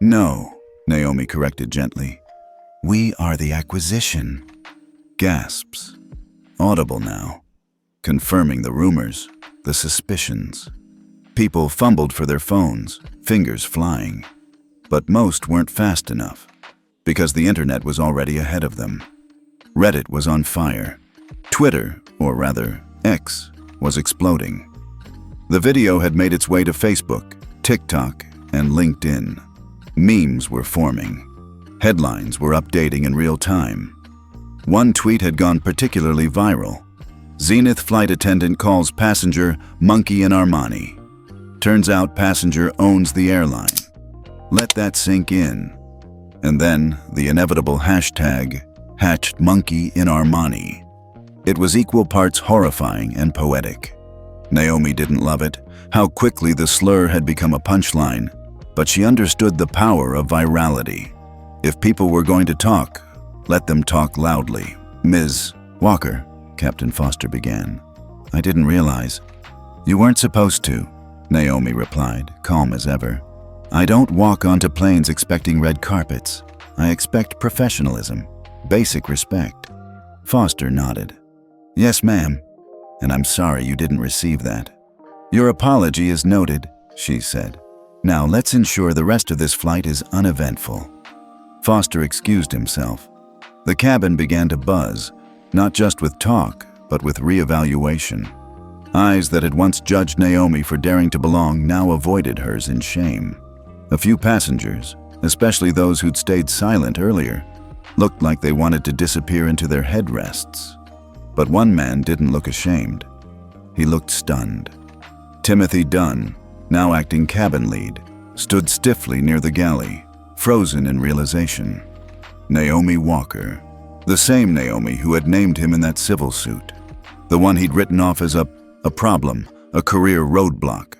"No," Naomi corrected gently. "We are the acquisition." Gasps. Audible now. Confirming the rumors, the suspicions. People fumbled for their phones, fingers flying. But most weren't fast enough, because the internet was already ahead of them. Reddit was on fire. Twitter, or rather, X, was exploding. The video had made its way to Facebook, TikTok, and LinkedIn. Memes were forming. Headlines were updating in real time. One tweet had gone particularly viral. "Zenith flight attendant calls passenger monkey in Armani. Turns out passenger owns the airline." Let that sink in. And then the inevitable hashtag, hatched monkey in Armani. It was equal parts horrifying and poetic. Naomi didn't love it, how quickly the slur had become a punchline, but she understood the power of virality. If people were going to talk, let them talk loudly. "Ms. Walker," Captain Foster began. "I didn't realize." "You weren't supposed to," Naomi replied, calm as ever. "I don't walk onto planes expecting red carpets. I expect professionalism, basic respect." Foster nodded. "Yes, ma'am. And I'm sorry you didn't receive that." "Your apology is noted," she said. "Now let's ensure the rest of this flight is uneventful." Foster excused himself. The cabin began to buzz, not just with talk, but with reevaluation. Eyes that had once judged Naomi for daring to belong now avoided hers in shame. A few passengers, especially those who'd stayed silent earlier, looked like they wanted to disappear into their headrests. But one man didn't look ashamed. He looked stunned. Timothy Dunn, now acting cabin lead, stood stiffly near the galley, frozen in realization. Naomi Walker, the same Naomi who had named him in that civil suit. The one he'd written off as a problem, a career roadblock.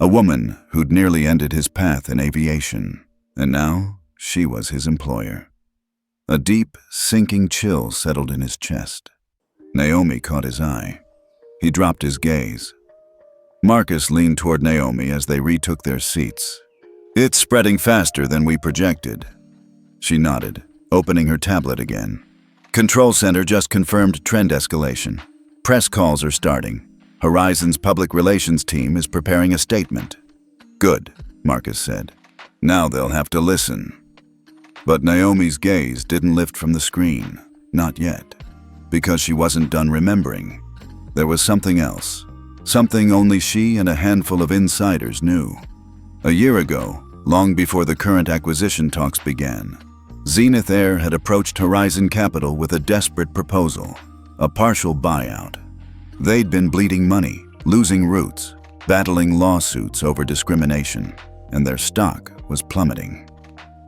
A woman who'd nearly ended his path in aviation. And now she was his employer. A deep, sinking chill settled in his chest. Naomi caught his eye. He dropped his gaze. Marcus leaned toward Naomi as they retook their seats. "It's spreading faster than we projected." She nodded, opening her tablet again. "Control Center just confirmed trend escalation. Press calls are starting. Horizon's public relations team is preparing a statement." "Good," Marcus said. "Now they'll have to listen." But Naomi's gaze didn't lift from the screen. Not yet. Because she wasn't done remembering. There was something else. Something only she and a handful of insiders knew. A year ago, long before the current acquisition talks began, Zenith Air had approached Horizon Capital with a desperate proposal, a partial buyout. They'd been bleeding money, losing routes, battling lawsuits over discrimination, and their stock was plummeting.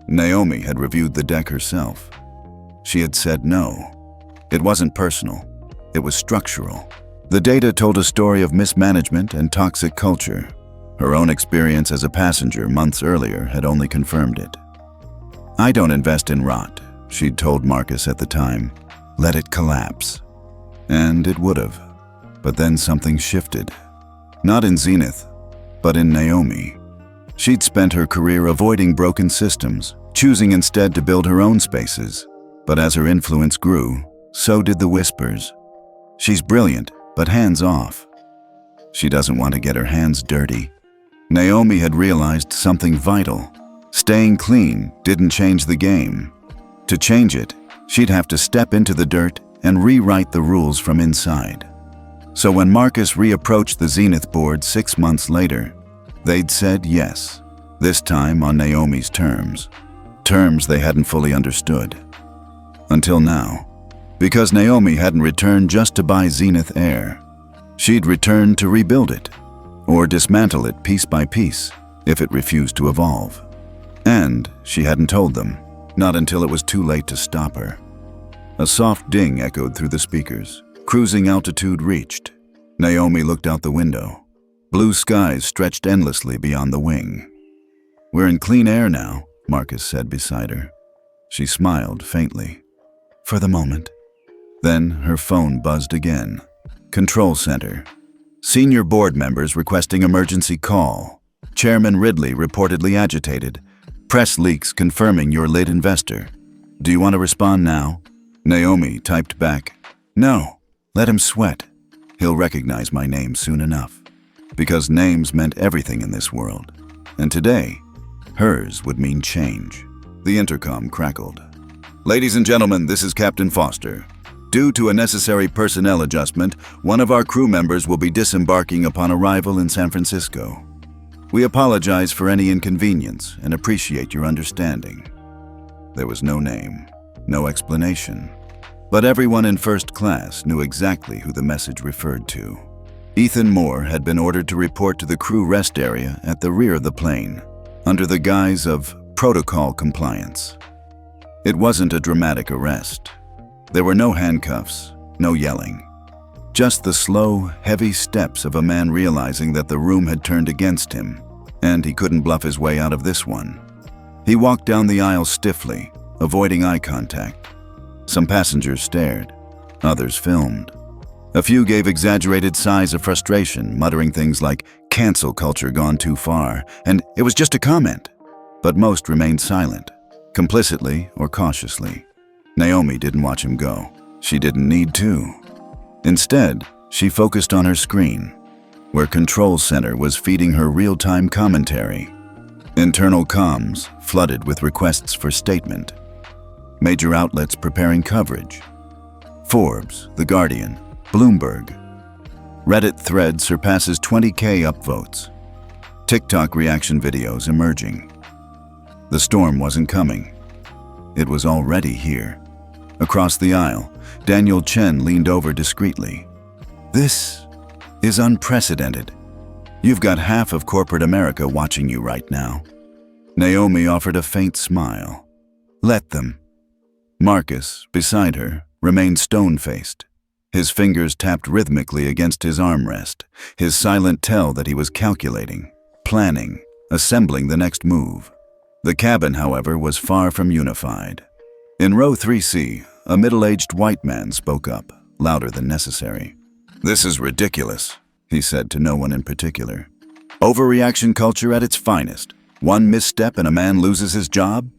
Naomi had reviewed the deck herself. She had said no. It wasn't personal. It was structural. The data told a story of mismanagement and toxic culture. Her own experience as a passenger months earlier had only confirmed it. "I don't invest in rot," she'd told Marcus at the time. "Let it collapse." And it would have. But then something shifted. Not in Zenith, but in Naomi. She'd spent her career avoiding broken systems, choosing instead to build her own spaces. But as her influence grew, so did the whispers. She's brilliant, but hands off. She doesn't want to get her hands dirty. Naomi had realized something vital. Staying clean didn't change the game. To change it, she'd have to step into the dirt and rewrite the rules from inside. So when Marcus reapproached the Zenith board 6 months later, they'd said yes, this time on Naomi's terms. Terms they hadn't fully understood. Until now. Because Naomi hadn't returned just to buy Zenith Air. She'd returned to rebuild it, or dismantle it piece by piece, if it refused to evolve. And she hadn't told them, not until it was too late to stop her. A soft ding echoed through the speakers. Cruising altitude reached. Naomi looked out the window. Blue skies stretched endlessly beyond the wing. "We're in clean air now," Marcus said beside her. She smiled faintly. For the moment. Then her phone buzzed again. Control center. Senior board members requesting emergency call. Chairman Ridley reportedly agitated. Press leaks confirming you're late investor. Do you want to respond now? Naomi typed back, "No, let him sweat. He'll recognize my name soon enough." Because names meant everything in this world. And today, hers would mean change. The intercom crackled. "Ladies and gentlemen, this is Captain Foster. Due to a necessary personnel adjustment, one of our crew members will be disembarking upon arrival in San Francisco. We apologize for any inconvenience and appreciate your understanding." There was no name, no explanation. But everyone in first class knew exactly who the message referred to. Ethan Moore had been ordered to report to the crew rest area at the rear of the plane, under the guise of protocol compliance. It wasn't a dramatic arrest. There were no handcuffs, no yelling. Just the slow, heavy steps of a man realizing that the room had turned against him, and he couldn't bluff his way out of this one. He walked down the aisle stiffly, avoiding eye contact. Some passengers stared, others filmed. A few gave exaggerated sighs of frustration, muttering things like, "Cancel culture gone too far," and "It was just a comment." But most remained silent, complicitly or cautiously. Naomi didn't watch him go. She didn't need to. Instead, she focused on her screen, where Control Center was feeding her real-time commentary. Internal comms flooded with requests for statement. Major outlets preparing coverage. Forbes, The Guardian, Bloomberg. Reddit thread surpasses 20K upvotes. TikTok reaction videos emerging. The storm wasn't coming. It was already here. Across the aisle, Daniel Chen leaned over discreetly. "This is unprecedented. You've got half of corporate America watching you right now." Naomi offered a faint smile. "Let them." Marcus, beside her, remained stone-faced. His fingers tapped rhythmically against his armrest, his silent tell that he was calculating, planning, assembling the next move. The cabin, however, was far from unified. In row 3C, a middle-aged white man spoke up, louder than necessary. "This is ridiculous," he said to no one in particular. "Overreaction culture at its finest. One misstep and a man loses his job?"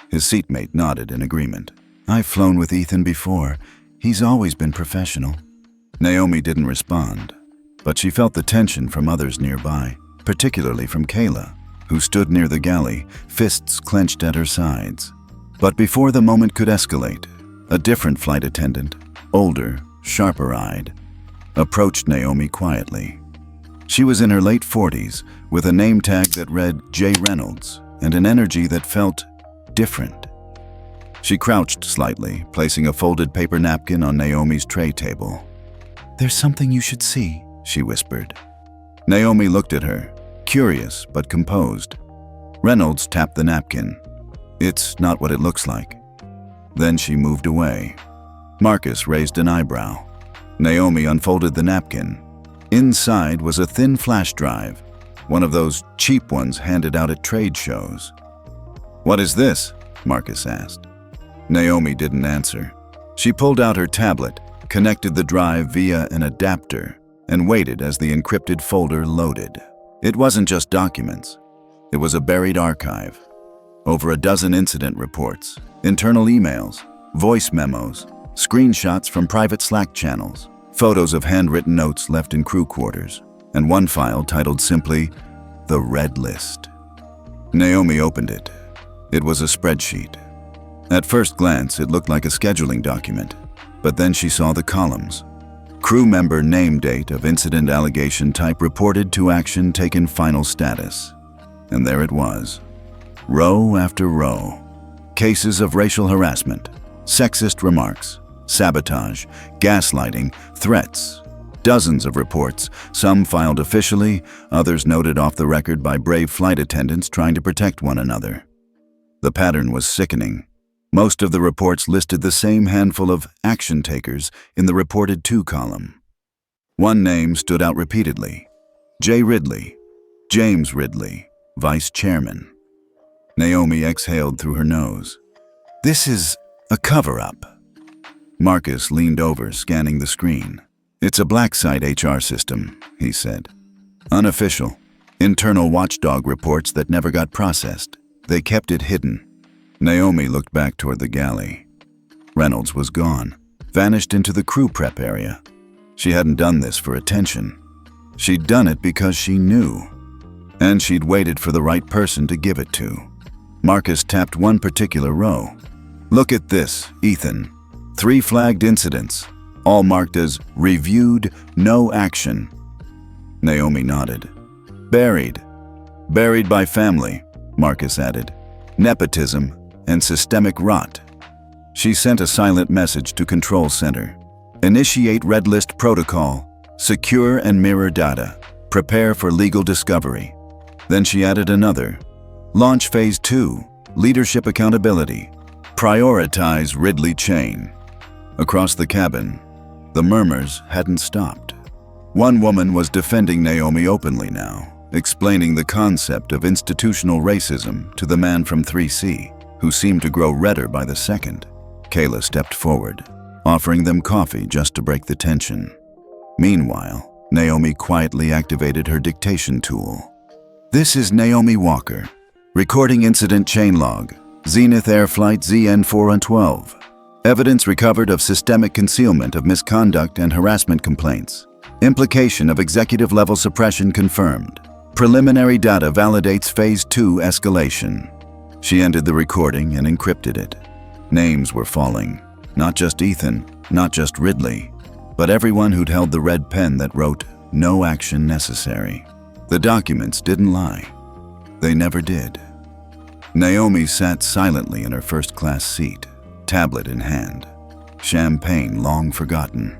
His seatmate nodded in agreement. "I've flown with Ethan before. He's always been professional." Naomi didn't respond, but she felt the tension from others nearby, particularly from Kayla, who stood near the galley, fists clenched at her sides. But before the moment could escalate, a different flight attendant, older, sharper-eyed, approached Naomi quietly. She was in her late 40s, with a name tag that read J. Reynolds, and an energy that felt different. She crouched slightly, placing a folded paper napkin on Naomi's tray table. "There's something you should see," she whispered. Naomi looked at her, curious but composed. Reynolds tapped the napkin. It's not what it looks like. Then she moved away. Marcus raised an eyebrow. Naomi unfolded the napkin. Inside was a thin flash drive, one of those cheap ones handed out at trade shows. "What is this?" Marcus asked. Naomi didn't answer. She pulled out her tablet, connected the drive via an adapter, and waited as the encrypted folder loaded. It wasn't just documents. It was a buried archive. Over a dozen incident reports, internal emails, voice memos, screenshots from private Slack channels, photos of handwritten notes left in crew quarters, and one file titled simply, "The Red List." Naomi opened it. It was a spreadsheet. At first glance, it looked like a scheduling document, but then she saw the columns. Crew member name date of incident allegation type reported to action taken final status. And there it was. Row after row. Cases of racial harassment, sexist remarks, sabotage, gaslighting, threats. Dozens of reports, some filed officially, others noted off the record by brave flight attendants trying to protect one another. The pattern was sickening. Most of the reports listed the same handful of action takers in the reported to column. One name stood out repeatedly: J. Ridley, James Ridley, Vice Chairman. Naomi exhaled through her nose. "This is a cover-up." Marcus leaned over, scanning the screen. "It's a black site HR system," he said. "Unofficial. Internal watchdog reports that never got processed. They kept it hidden." Naomi looked back toward the galley. Reynolds was gone, vanished into the crew prep area. She hadn't done this for attention. She'd done it because she knew. And she'd waited for the right person to give it to. Marcus tapped one particular row. "Look at this, Ethan. 3 flagged incidents, all marked as reviewed, no action." Naomi nodded. "Buried. Buried by family," Marcus added. "Nepotism and systemic rot." She sent a silent message to Control Center. "Initiate Red List protocol. Secure and mirror data. Prepare for legal discovery." Then she added another. "Launch Phase 2. Leadership accountability. Prioritize Ridley chain." Across the cabin, the murmurs hadn't stopped. One woman was defending Naomi openly now, explaining the concept of institutional racism to the man from 3C, who seemed to grow redder by the second. Kayla stepped forward, offering them coffee just to break the tension. Meanwhile, Naomi quietly activated her dictation tool. "This is Naomi Walker, recording incident chain log, Zenith Air Flight ZN412. Evidence recovered of systemic concealment of misconduct and harassment complaints. Implication of executive-level suppression confirmed. Preliminary data validates Phase 2 escalation." She ended the recording and encrypted it. Names were falling. Not just Ethan, not just Ridley, but everyone who'd held the red pen that wrote, "No action necessary." The documents didn't lie. They never did. Naomi sat silently in her first-class seat, tablet in hand, champagne long forgotten.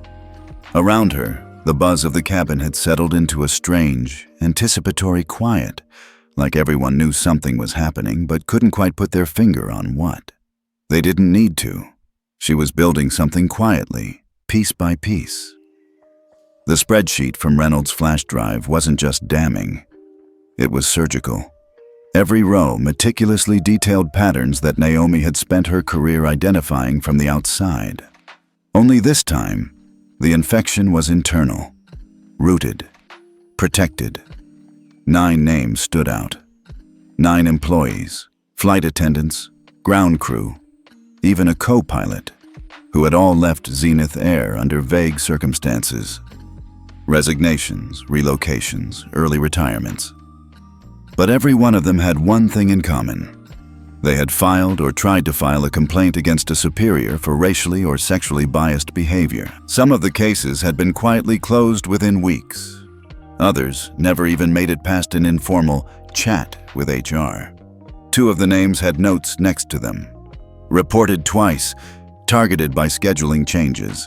Around her, the buzz of the cabin had settled into a strange, anticipatory quiet, like everyone knew something was happening but couldn't quite put their finger on what. They didn't need to. She was building something quietly, piece by piece. The spreadsheet from Reynolds' flash drive wasn't just damning. It was surgical. Every row meticulously detailed patterns that Naomi had spent her career identifying from the outside. Only this time, the infection was internal, rooted, protected. 9 names stood out. 9 employees, flight attendants, ground crew, even a co-pilot, who had all left Zenith Air under vague circumstances. Resignations, relocations, early retirements. But every one of them had one thing in common. They had filed or tried to file a complaint against a superior for racially or sexually biased behavior. Some of the cases had been quietly closed within weeks. Others never even made it past an informal chat with HR. 2 of the names had notes next to them. Reported twice, targeted by scheduling changes.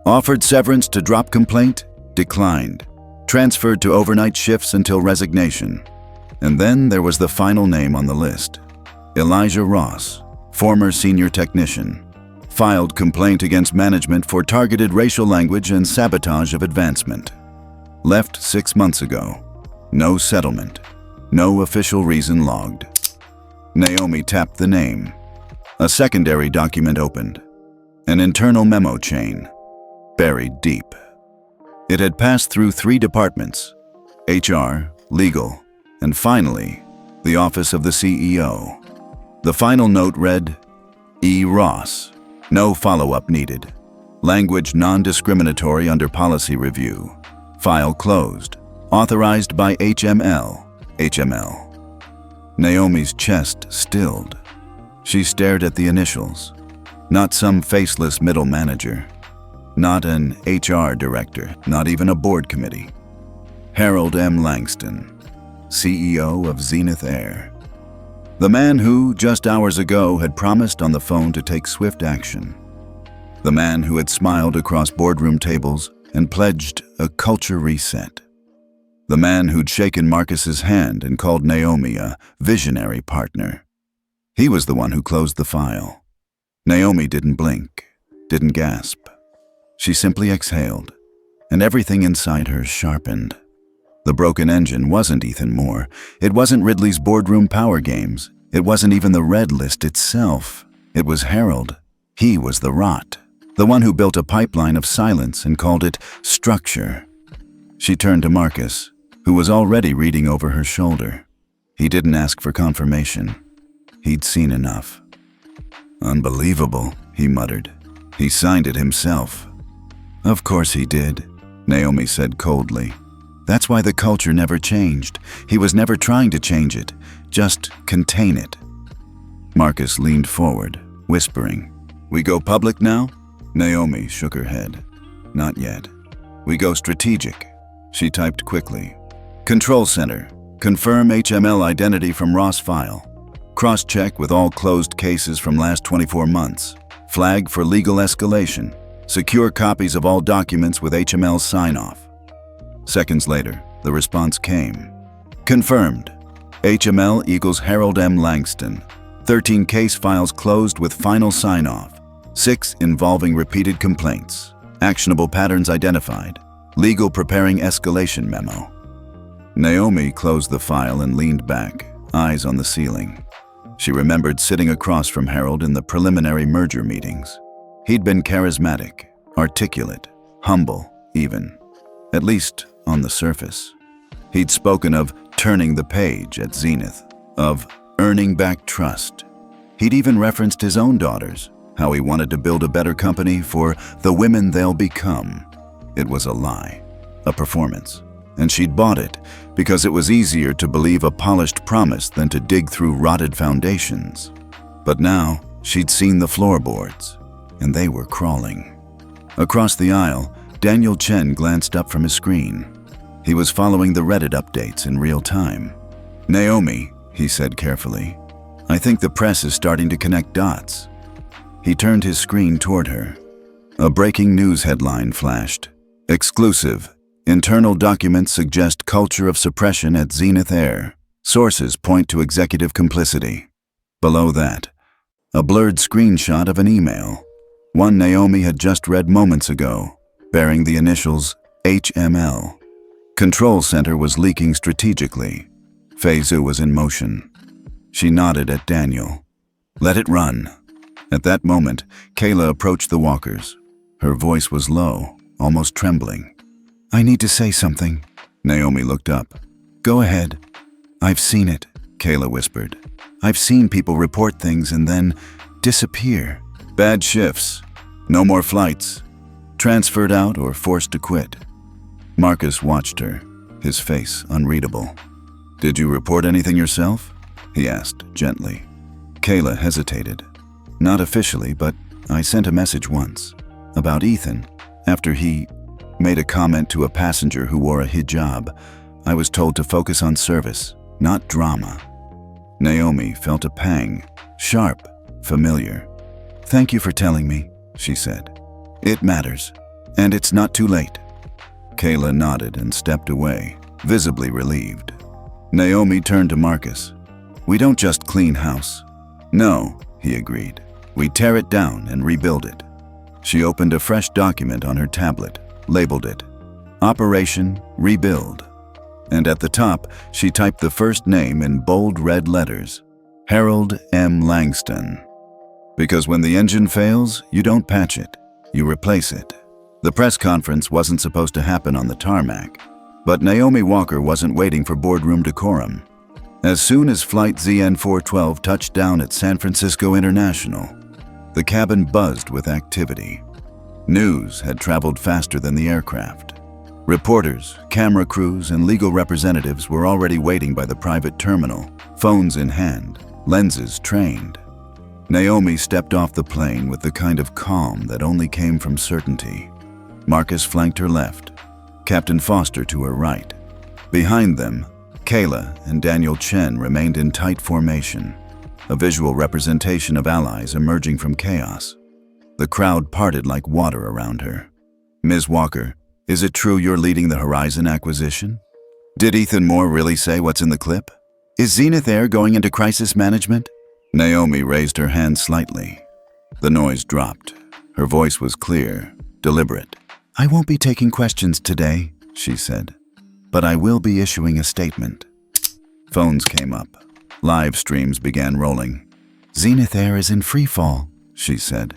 Offered severance to drop complaint, declined. Transferred to overnight shifts until resignation. And then there was the final name on the list. Elijah Ross, former senior technician, filed complaint against management for targeted racial language and sabotage of advancement. Left 6 months ago. No settlement. No official reason logged. Naomi tapped the name. A secondary document opened. An internal memo chain, buried deep. It had passed through 3 departments: HR, legal, and finally, the office of the CEO. The final note read, E. Ross, no follow-up needed. Language non-discriminatory under policy review. File closed. Authorized by HML. Naomi's chest stilled. She stared at the initials. Not some faceless middle manager. Not an HR director, not even a board committee. Harold M. Langston, CEO of Zenith Air. The man who, just hours ago, had promised on the phone to take swift action. The man who had smiled across boardroom tables and pledged a culture reset. The man who'd shaken Marcus's hand and called Naomi a visionary partner. He was the one who closed the file. Naomi didn't blink, didn't gasp. She simply exhaled, and everything inside her sharpened. The broken engine wasn't Ethan Moore. It wasn't Ridley's boardroom power games. It wasn't even the Red List itself. It was Harold. He was the rot, the one who built a pipeline of silence and called it structure. She turned to Marcus, who was already reading over her shoulder. He didn't ask for confirmation. He'd seen enough. Unbelievable, he muttered. He signed it himself. Of course he did, Naomi said coldly. That's why the culture never changed. He was never trying to change it, just contain it. Marcus leaned forward, whispering, We go public now? Naomi shook her head. Not yet. We go strategic. She typed quickly. Control Center. Confirm HML identity from Ross file. Cross-check with all closed cases from last 24 months. Flag for legal escalation. Secure copies of all documents with HML sign-off. Seconds later, the response came. Confirmed. HML equals Harold M. Langston. 13 case files closed with final sign-off. 6 involving repeated complaints. Actionable patterns identified. Legal preparing escalation memo. Naomi closed the file and leaned back, eyes on the ceiling. She remembered sitting across from Harold in the preliminary merger meetings. He'd been charismatic, articulate, humble, even. At least on the surface. He'd spoken of turning the page at Zenith, of earning back trust. He'd even referenced his own daughters, how he wanted to build a better company for the women they'll become. It was a lie, a performance, and she'd bought it because it was easier to believe a polished promise than to dig through rotted foundations. But now, she'd seen the floorboards, and they were crawling. Across the aisle, Daniel Chen glanced up from his screen. He was following the Reddit updates in real time. Naomi, he said carefully, I think the press is starting to connect dots. He turned his screen toward her. A breaking news headline flashed. Exclusive. Internal documents suggest culture of suppression at Zenith Air. Sources point to executive complicity. Below that, a blurred screenshot of an email. One Naomi had just read moments ago, bearing the initials HML. Control Center was leaking strategically. Feizu was in motion. She nodded at Daniel. Let it run. At that moment, Kayla approached the walkers. Her voice was low, almost trembling. I need to say something. Naomi looked up. Go ahead. I've seen it, Kayla whispered. I've seen people report things and then disappear. Bad shifts. No more flights. Transferred out or forced to quit. Marcus watched her, his face unreadable. Did you report anything yourself? He asked gently. Kayla hesitated. Not officially, but I sent a message once. About Ethan. After he made a comment to a passenger who wore a hijab, I was told to focus on service, not drama. Naomi felt a pang, sharp, familiar. Thank you for telling me, she said. It matters, and it's not too late. Kayla nodded and stepped away, visibly relieved. Naomi turned to Marcus. We don't just clean house, No, he agreed. We tear it down and rebuild it. She opened a fresh document on her tablet, labeled it Operation Rebuild. And at the top, she typed the first name in bold red letters, Harold M. Langston. Because when the engine fails, you don't patch it, you replace it. The press conference wasn't supposed to happen on the tarmac, but Naomi Walker wasn't waiting for boardroom decorum. As soon as Flight ZN412 touched down at San Francisco International, the cabin buzzed with activity. News had traveled faster than the aircraft. Reporters, camera crews, and legal representatives were already waiting by the private terminal, phones in hand, lenses trained. Naomi stepped off the plane with the kind of calm that only came from certainty. Marcus flanked her left, Captain Foster to her right. Behind them, Kayla and Daniel Chen remained in tight formation, a visual representation of allies emerging from chaos. The crowd parted like water around her. Ms. Walker, is it true you're leading the Horizon acquisition? Did Ethan Moore really say what's in the clip? Is Zenith Air going into crisis management? Naomi raised her hand slightly. The noise dropped. Her voice was clear, deliberate. I won't be taking questions today, she said, but I will be issuing a statement. Phones came up. Live streams began rolling. Zenith Air is in free fall, she said.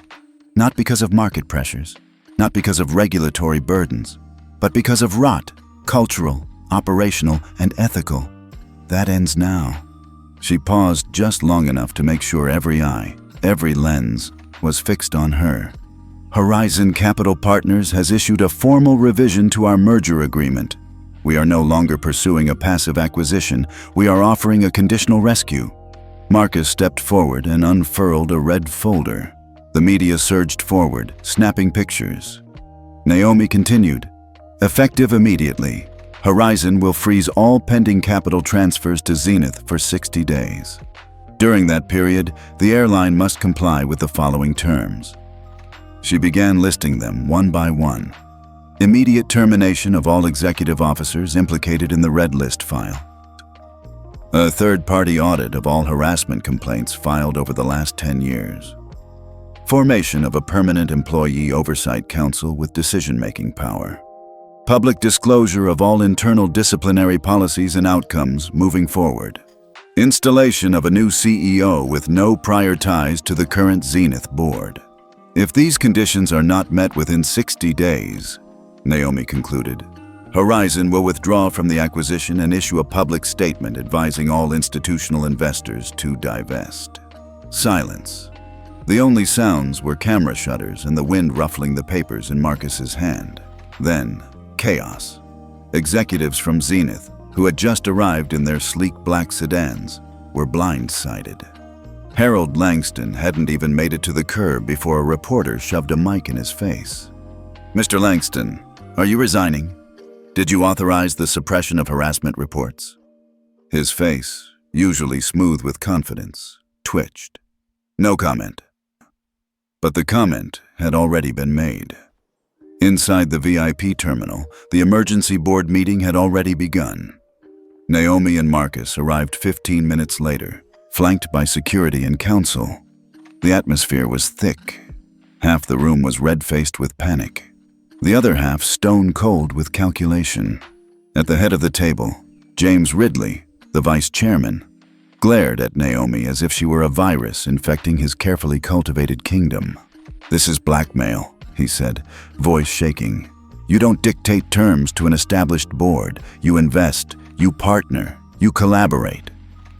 Not because of market pressures, not because of regulatory burdens, but because of rot, cultural, operational, and ethical. That ends now. She paused just long enough to make sure every eye, every lens, was fixed on her. Horizon Capital Partners has issued a formal revision to our merger agreement. We are no longer pursuing a passive acquisition. We are offering a conditional rescue. Marcus stepped forward and unfurled a red folder. The media surged forward, snapping pictures. Naomi continued, effective immediately, Horizon will freeze all pending capital transfers to Zenith for 60 days. During that period, the airline must comply with the following terms. She began listing them one by one. Immediate termination of all executive officers implicated in the red list file. A third-party audit of all harassment complaints filed over the last 10 years. Formation of a permanent employee oversight council with decision-making power. Public disclosure of all internal disciplinary policies and outcomes moving forward. Installation of a new CEO with no prior ties to the current Zenith board. If these conditions are not met within 60 days, Naomi concluded, Horizon will withdraw from the acquisition and issue a public statement advising all institutional investors to divest. Silence. The only sounds were camera shutters and the wind ruffling the papers in Marcus's hand. Then, chaos. Executives from Zenith, who had just arrived in their sleek black sedans, were blindsided. Harold Langston hadn't even made it to the curb before a reporter shoved a mic in his face. Mr. Langston, are you resigning? Did you authorize the suppression of harassment reports? His face, usually smooth with confidence, twitched. No comment. But the comment had already been made. Inside the VIP terminal, the emergency board meeting had already begun. Naomi and Marcus arrived 15 minutes later, flanked by security and counsel. The atmosphere was thick. Half the room was red-faced with panic. The other half stone-cold with calculation. At the head of the table, James Ridley, the vice chairman, glared at Naomi as if she were a virus infecting his carefully cultivated kingdom. This is blackmail, he said, voice shaking. You don't dictate terms to an established board. You invest, you partner, you collaborate.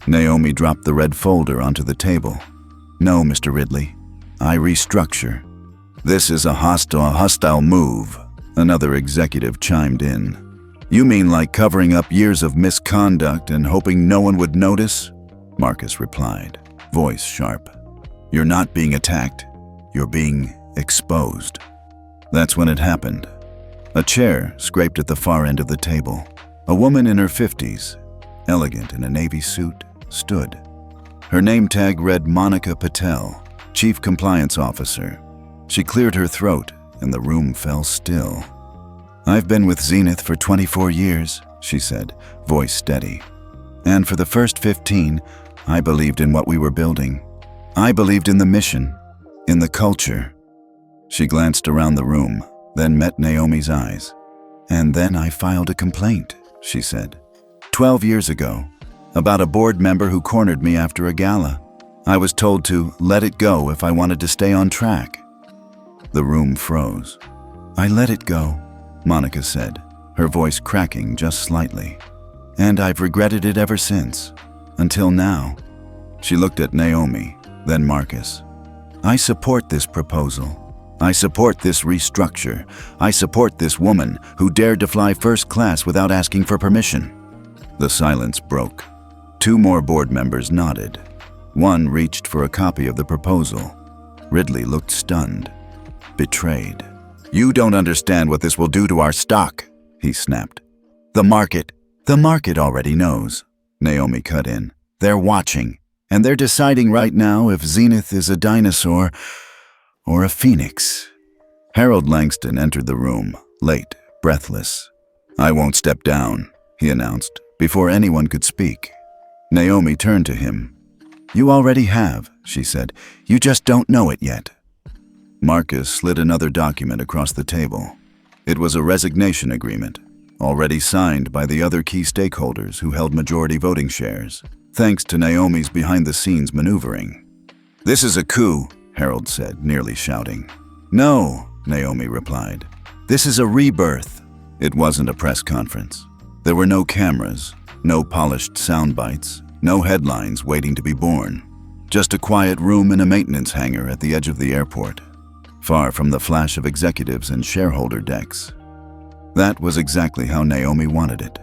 Naomi dropped the red folder onto the table. No, Mr. Ridley, I restructure. This is a hostile move, another executive chimed in. You mean like covering up years of misconduct and hoping no one would notice? Marcus replied, voice sharp. You're not being attacked, you're being exposed. That's when it happened. A chair scraped at the far end of the table. A woman in her 50s, elegant in a navy suit, stood. Her name tag read Monica Patel, Chief Compliance Officer. She cleared her throat, and the room fell still. I've been with Zenith for 24 years, she said, voice steady. And for the first 15, I believed in what we were building. I believed in the mission, in the culture. She glanced around the room, then met Naomi's eyes. And then I filed a complaint, she said. 12 years ago, about a board member who cornered me after a gala. I was told to let it go if I wanted to stay on track. The room froze. I let it go, Monica said, her voice cracking just slightly. And I've regretted it ever since. Until now. She looked at Naomi, then Marcus. I support this proposal. I support this restructure. I support this woman who dared to fly first class without asking for permission. The silence broke. 2 more board members nodded. One reached for a copy of the proposal. Ridley looked stunned, betrayed. You don't understand what this will do to our stock, he snapped. The market already knows, Naomi cut in. They're watching, and they're deciding right now if Zenith is a dinosaur or a phoenix. Harold Langston entered the room, late, breathless. I won't step down, he announced, before anyone could speak. Naomi turned to him. You already have, she said. You just don't know it yet. Marcus slid another document across the table. It was a resignation agreement, already signed by the other key stakeholders who held majority voting shares, thanks to Naomi's behind-the-scenes maneuvering. This is a coup, Harold said, nearly shouting. No, Naomi replied. This is a rebirth. It wasn't a press conference. There were no cameras, no polished sound bites, no headlines waiting to be born. Just a quiet room in a maintenance hangar at the edge of the airport, far from the flash of executives and shareholder decks. That was exactly how Naomi wanted it.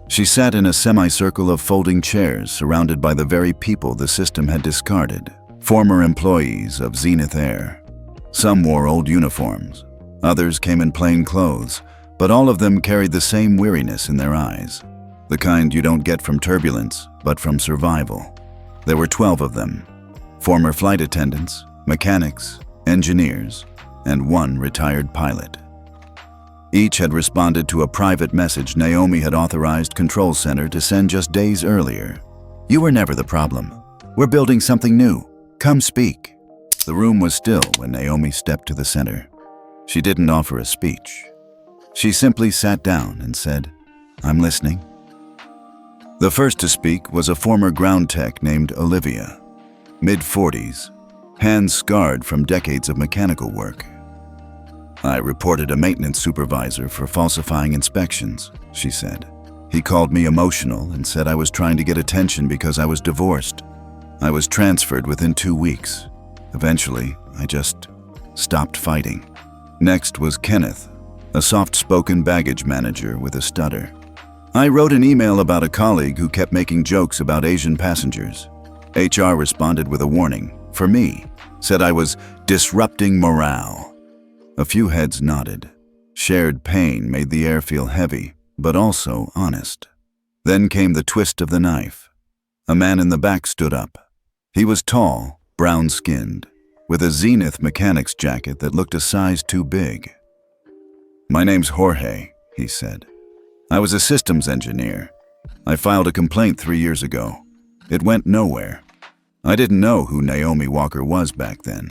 She sat in a semicircle of folding chairs surrounded by the very people the system had discarded, former employees of Zenith Air. Some wore old uniforms, others came in plain clothes, but all of them carried the same weariness in their eyes, the kind you don't get from turbulence, but from survival. There were 12 of them, former flight attendants, mechanics, engineers, and 1 retired pilot. Each had responded to a private message Naomi had authorized Control Center to send just days earlier. You were never the problem. We're building something new. Come speak. The room was still when Naomi stepped to the center. She didn't offer a speech. She simply sat down and said, I'm listening. The first to speak was a former ground tech named Olivia, mid-40s, hands scarred from decades of mechanical work. I reported a maintenance supervisor for falsifying inspections, she said. He called me emotional and said I was trying to get attention because I was divorced. I was transferred within 2 weeks. Eventually, I just stopped fighting. Next was Kenneth, a soft-spoken baggage manager with a stutter. I wrote an email about a colleague who kept making jokes about Asian passengers. HR responded with a warning, for me, said I was disrupting morale. A few heads nodded. Shared pain made the air feel heavy, but also honest. Then came the twist of the knife. A man in the back stood up. He was tall, brown-skinned, with a Zenith mechanics jacket that looked a size too big. My name's Jorge, he said. I was a systems engineer. I filed a complaint 3 years ago. It went nowhere. I didn't know who Naomi Walker was back then,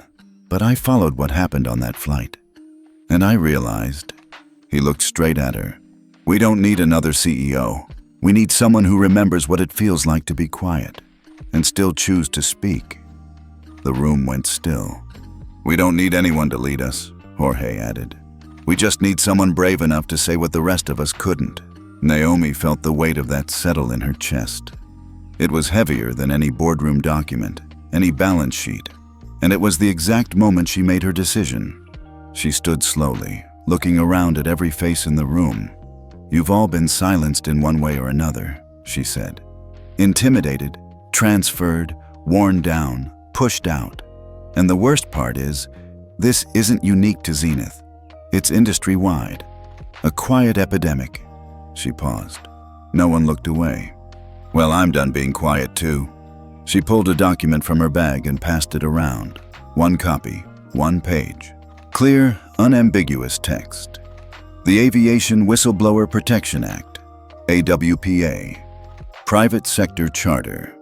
but I followed what happened on that flight. And I realized, he looked straight at her, we don't need another CEO. We need someone who remembers what it feels like to be quiet and still choose to speak. The room went still. We don't need anyone to lead us, Jorge added. We just need someone brave enough to say what the rest of us couldn't. Naomi felt the weight of that settle in her chest. It was heavier than any boardroom document, any balance sheet, and it was the exact moment she made her decision. She stood slowly, looking around at every face in the room. You've all been silenced in one way or another, she said. Intimidated, transferred, worn down, pushed out. And the worst part is, this isn't unique to Zenith. It's industry-wide. A quiet epidemic. She paused. No one looked away. Well, I'm done being quiet too. She pulled a document from her bag and passed it around. 1 copy, 1 page. Clear, unambiguous text. The Aviation Whistleblower Protection Act, AWPA, Private Sector Charter.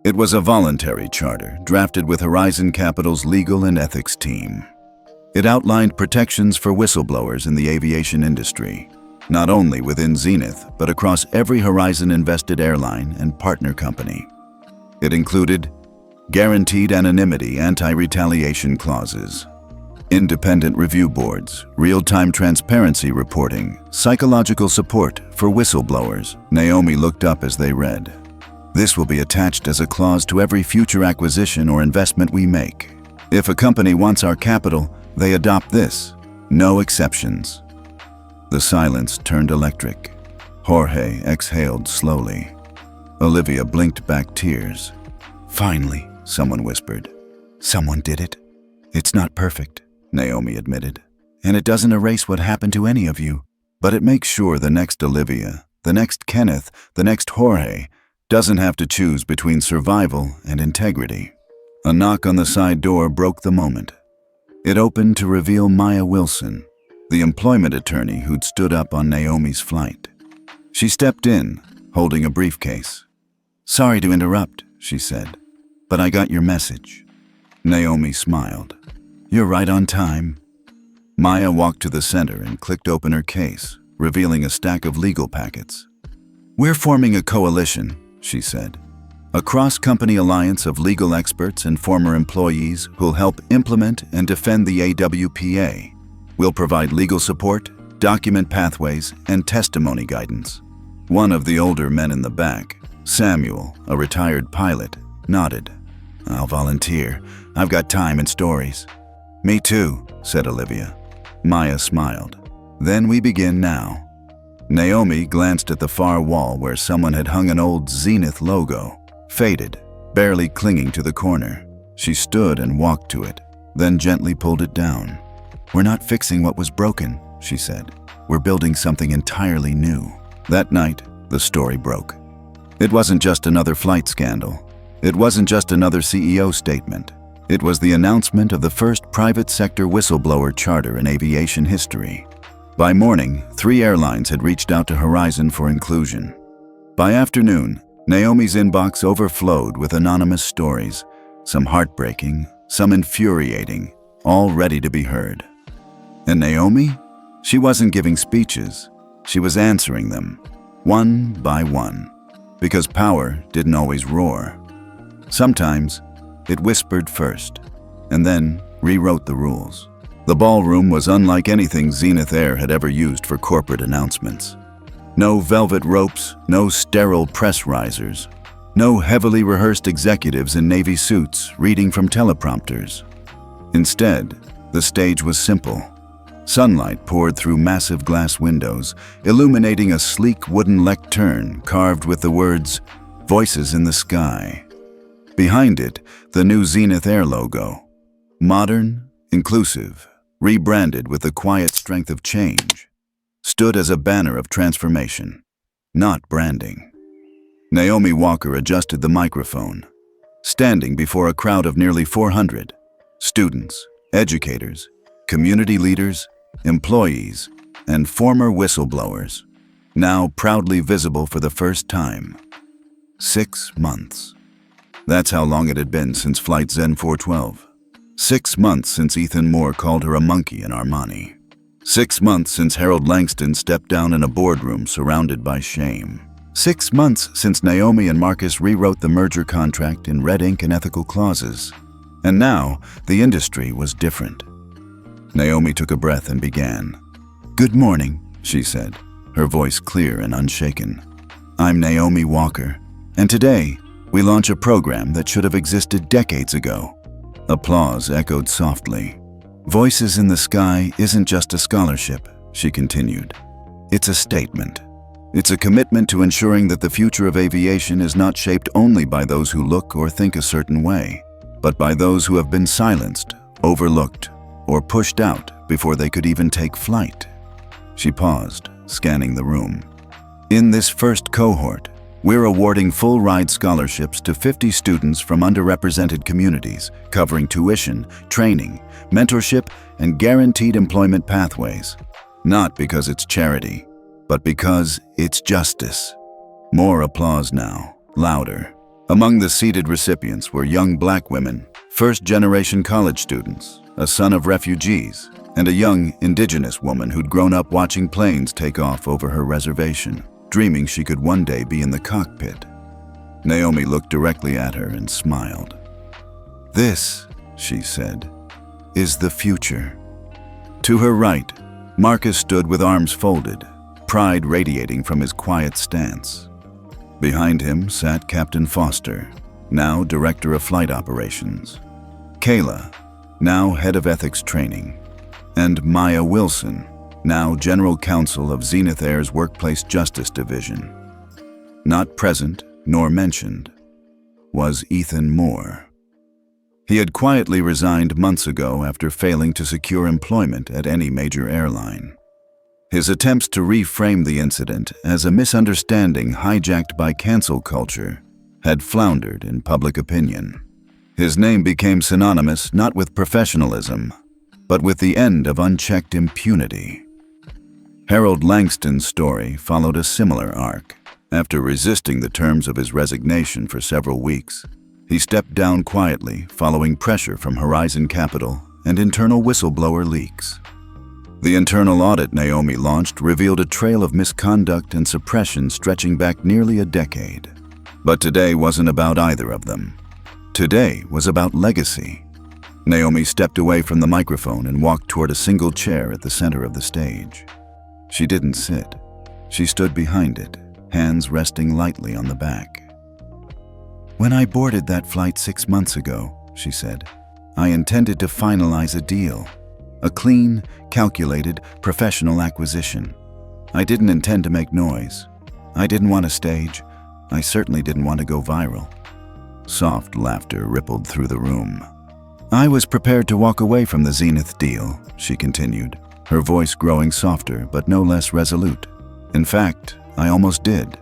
It was a voluntary charter drafted with Horizon Capital's legal and ethics team. It outlined protections for whistleblowers in the aviation industry, not only within Zenith, but across every Horizon-invested airline and partner company. It included guaranteed anonymity anti-retaliation clauses, independent review boards, real-time transparency reporting, psychological support for whistleblowers. Naomi looked up as they read. This will be attached as a clause to every future acquisition or investment we make. If a company wants our capital, they adopt this. No exceptions. The silence turned electric. Jorge exhaled slowly. Olivia blinked back tears. Finally, someone whispered. Someone did it. It's not perfect, Naomi admitted. And it doesn't erase what happened to any of you, but it makes sure the next Olivia, the next Kenneth, the next Jorge doesn't have to choose between survival and integrity. A knock on the side door broke the moment. It opened to reveal Maya Wilson, the employment attorney who'd stood up on Naomi's flight. She stepped in, holding a briefcase. Sorry to interrupt, she said, but I got your message. Naomi smiled. You're right on time. Maya walked to the center and clicked open her case, revealing a stack of legal packets. We're forming a coalition, she said. A cross-company alliance of legal experts and former employees who'll help implement and defend the AWPA. We'll provide legal support, document pathways, and testimony guidance. One of the older men in the back, Samuel, a retired pilot, nodded. I'll volunteer. I've got time and stories. Me too, said Olivia. Maya smiled. Then we begin now. Naomi glanced at the far wall where someone had hung an old Zenith logo, faded, barely clinging to the corner. She stood and walked to it, then gently pulled it down. We're not fixing what was broken, she said. We're building something entirely new. That night, the story broke. It wasn't just another flight scandal. It wasn't just another CEO statement. It was the announcement of the first private sector whistleblower charter in aviation history. By morning, 3 airlines had reached out to Horizon for inclusion. By afternoon, Naomi's inbox overflowed with anonymous stories, some heartbreaking, some infuriating, all ready to be heard. And Naomi? She wasn't giving speeches. She was answering them, one by one, because power didn't always roar. Sometimes, it whispered first, and then rewrote the rules. The ballroom was unlike anything Zenith Air had ever used for corporate announcements. No velvet ropes, no sterile press risers, no heavily rehearsed executives in navy suits reading from teleprompters. Instead, the stage was simple. Sunlight poured through massive glass windows, illuminating a sleek wooden lectern carved with the words, "Voices in the Sky." Behind it, the new Zenith Air logo. Modern, inclusive, rebranded with the quiet strength of change, stood as a banner of transformation, not branding. Naomi Walker adjusted the microphone, standing before a crowd of nearly 400 students, educators, community leaders, employees, and former whistleblowers, now proudly visible for the first time. 6 months. That's how long it had been since Flight Zen 412. 6 months since Ethan Moore called her a monkey in Armani. 6 months since Harold Langston stepped down in a boardroom surrounded by shame. 6 months since Naomi and Marcus rewrote the merger contract in red ink and ethical clauses. And now, the industry was different. Naomi took a breath and began. Good morning, she said, her voice clear and unshaken. I'm Naomi Walker, and today, we launch a program that should have existed decades ago. Applause echoed softly. Voices in the Sky isn't just a scholarship, she continued. It's a statement. It's a commitment to ensuring that the future of aviation is not shaped only by those who look or think a certain way, but by those who have been silenced, overlooked, or pushed out before they could even take flight. She paused, scanning the room. In this first cohort, we're awarding full-ride scholarships to 50 students from underrepresented communities, covering tuition, training, mentorship, and guaranteed employment pathways. Not because it's charity, but because it's justice. More applause now, louder. Among the seated recipients were young black women, first-generation college students, a son of refugees, and a young indigenous woman who'd grown up watching planes take off over her reservation, dreaming she could one day be in the cockpit. Naomi looked directly at her and smiled. "This," she said, "is the future." To her right, Marcus stood with arms folded, pride radiating from his quiet stance. Behind him sat Captain Foster, now Director of Flight Operations, Kayla, now Head of Ethics Training, and Maya Wilson, now General Counsel of Zenith Air's Workplace Justice Division. Not present, nor mentioned, was Ethan Moore. He had quietly resigned months ago after failing to secure employment at any major airline. His attempts to reframe the incident as a misunderstanding hijacked by cancel culture had floundered in public opinion. His name became synonymous not with professionalism, but with the end of unchecked impunity. Harold Langston's story followed a similar arc. After resisting the terms of his resignation for several weeks, he stepped down quietly following pressure from Horizon Capital and internal whistleblower leaks. The internal audit Naomi launched revealed a trail of misconduct and suppression stretching back nearly a decade. But today wasn't about either of them. Today was about legacy. Naomi stepped away from the microphone and walked toward a single chair at the center of the stage. She didn't sit. She stood behind it, hands resting lightly on the back. "When I boarded that flight 6 months ago," she said, "I intended to finalize a deal. A clean, calculated, professional acquisition. I didn't intend to make noise. I didn't want a stage. I certainly didn't want to go viral." Soft laughter rippled through the room. "I was prepared to walk away from the Zenith deal," she continued, her voice growing softer but no less resolute. "In fact, I almost did,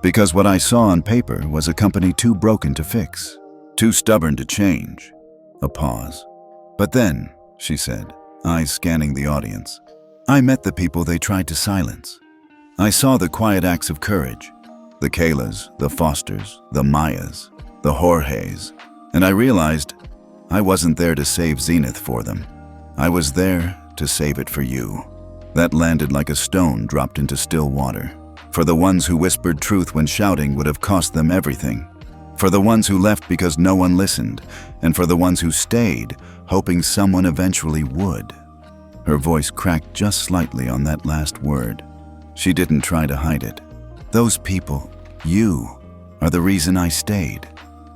because what I saw on paper was a company too broken to fix, too stubborn to change." A pause. "But then," she said, eyes scanning the audience, "I met the people they tried to silence. I saw the quiet acts of courage, the Kaylas, the Fosters, the Mayas, the Jorges, and I realized I wasn't there to save Zenith for them. I was there to save it for you." That landed like a stone dropped into still water. For the ones who whispered truth when shouting would have cost them everything. For the ones who left because no one listened, and for the ones who stayed, hoping someone eventually would. Her voice cracked just slightly on that last word. She didn't try to hide it. "Those people, you, are the reason I stayed.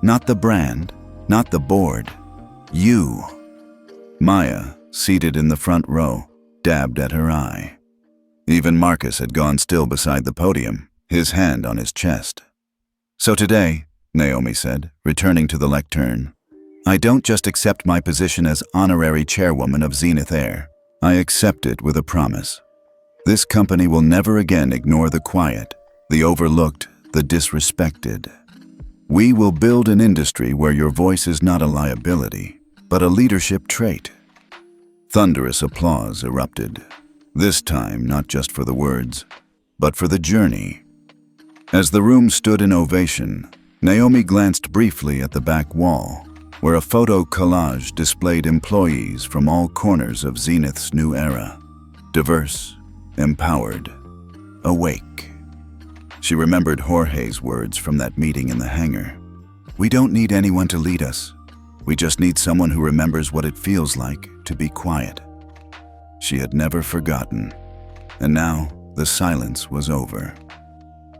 Not the brand, not the board. You." Maya, seated in the front row, dabbed at her eye. Even Marcus had gone still beside the podium, his hand on his chest. "So today," Naomi said, returning to the lectern, "I don't just accept my position as honorary chairwoman of Zenith Air. I accept it with a promise. This company will never again ignore the quiet, the overlooked, the disrespected. We will build an industry where your voice is not a liability, but a leadership trait." Thunderous applause erupted. This time not just for the words, but for the journey. As the room stood in ovation, Naomi glanced briefly at the back wall, where a photo collage displayed employees from all corners of Zenith's new era. Diverse, empowered, awake. She remembered Jorge's words from that meeting in the hangar. "We don't need anyone to lead us. We just need someone who remembers what it feels like to be quiet." She had never forgotten, and now the silence was over.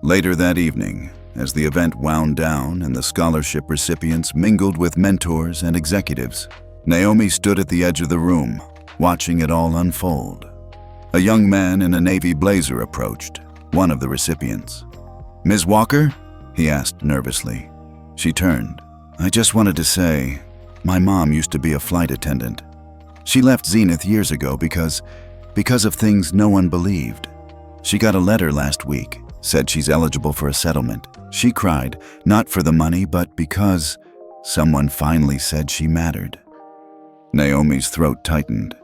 Later that evening, as the event wound down and the scholarship recipients mingled with mentors and executives, Naomi stood at the edge of the room, watching it all unfold. A young man in a navy blazer approached, one of the recipients. "Ms. Walker?" he asked nervously. She turned. "I just wanted to say, my mom used to be a flight attendant. She left Zenith years ago because of things no one believed. She got a letter last week, said she's eligible for a settlement. She cried, not for the money, but because someone finally said she mattered." Naomi's throat tightened.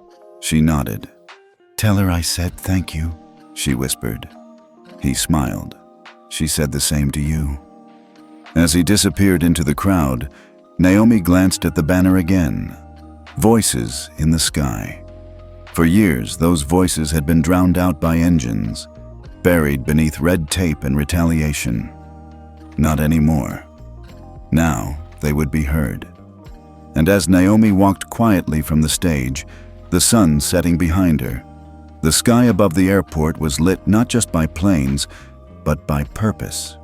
She nodded. "Tell her I said thank you," she whispered. He smiled. "She said the same to you." As he disappeared into the crowd, Naomi glanced at the banner again. Voices in the sky. For years, those voices had been drowned out by engines, buried beneath red tape and retaliation. Not anymore. Now, they would be heard. And as Naomi walked quietly from the stage, the sun setting behind her, the sky above the airport was lit not just by planes, but by purpose.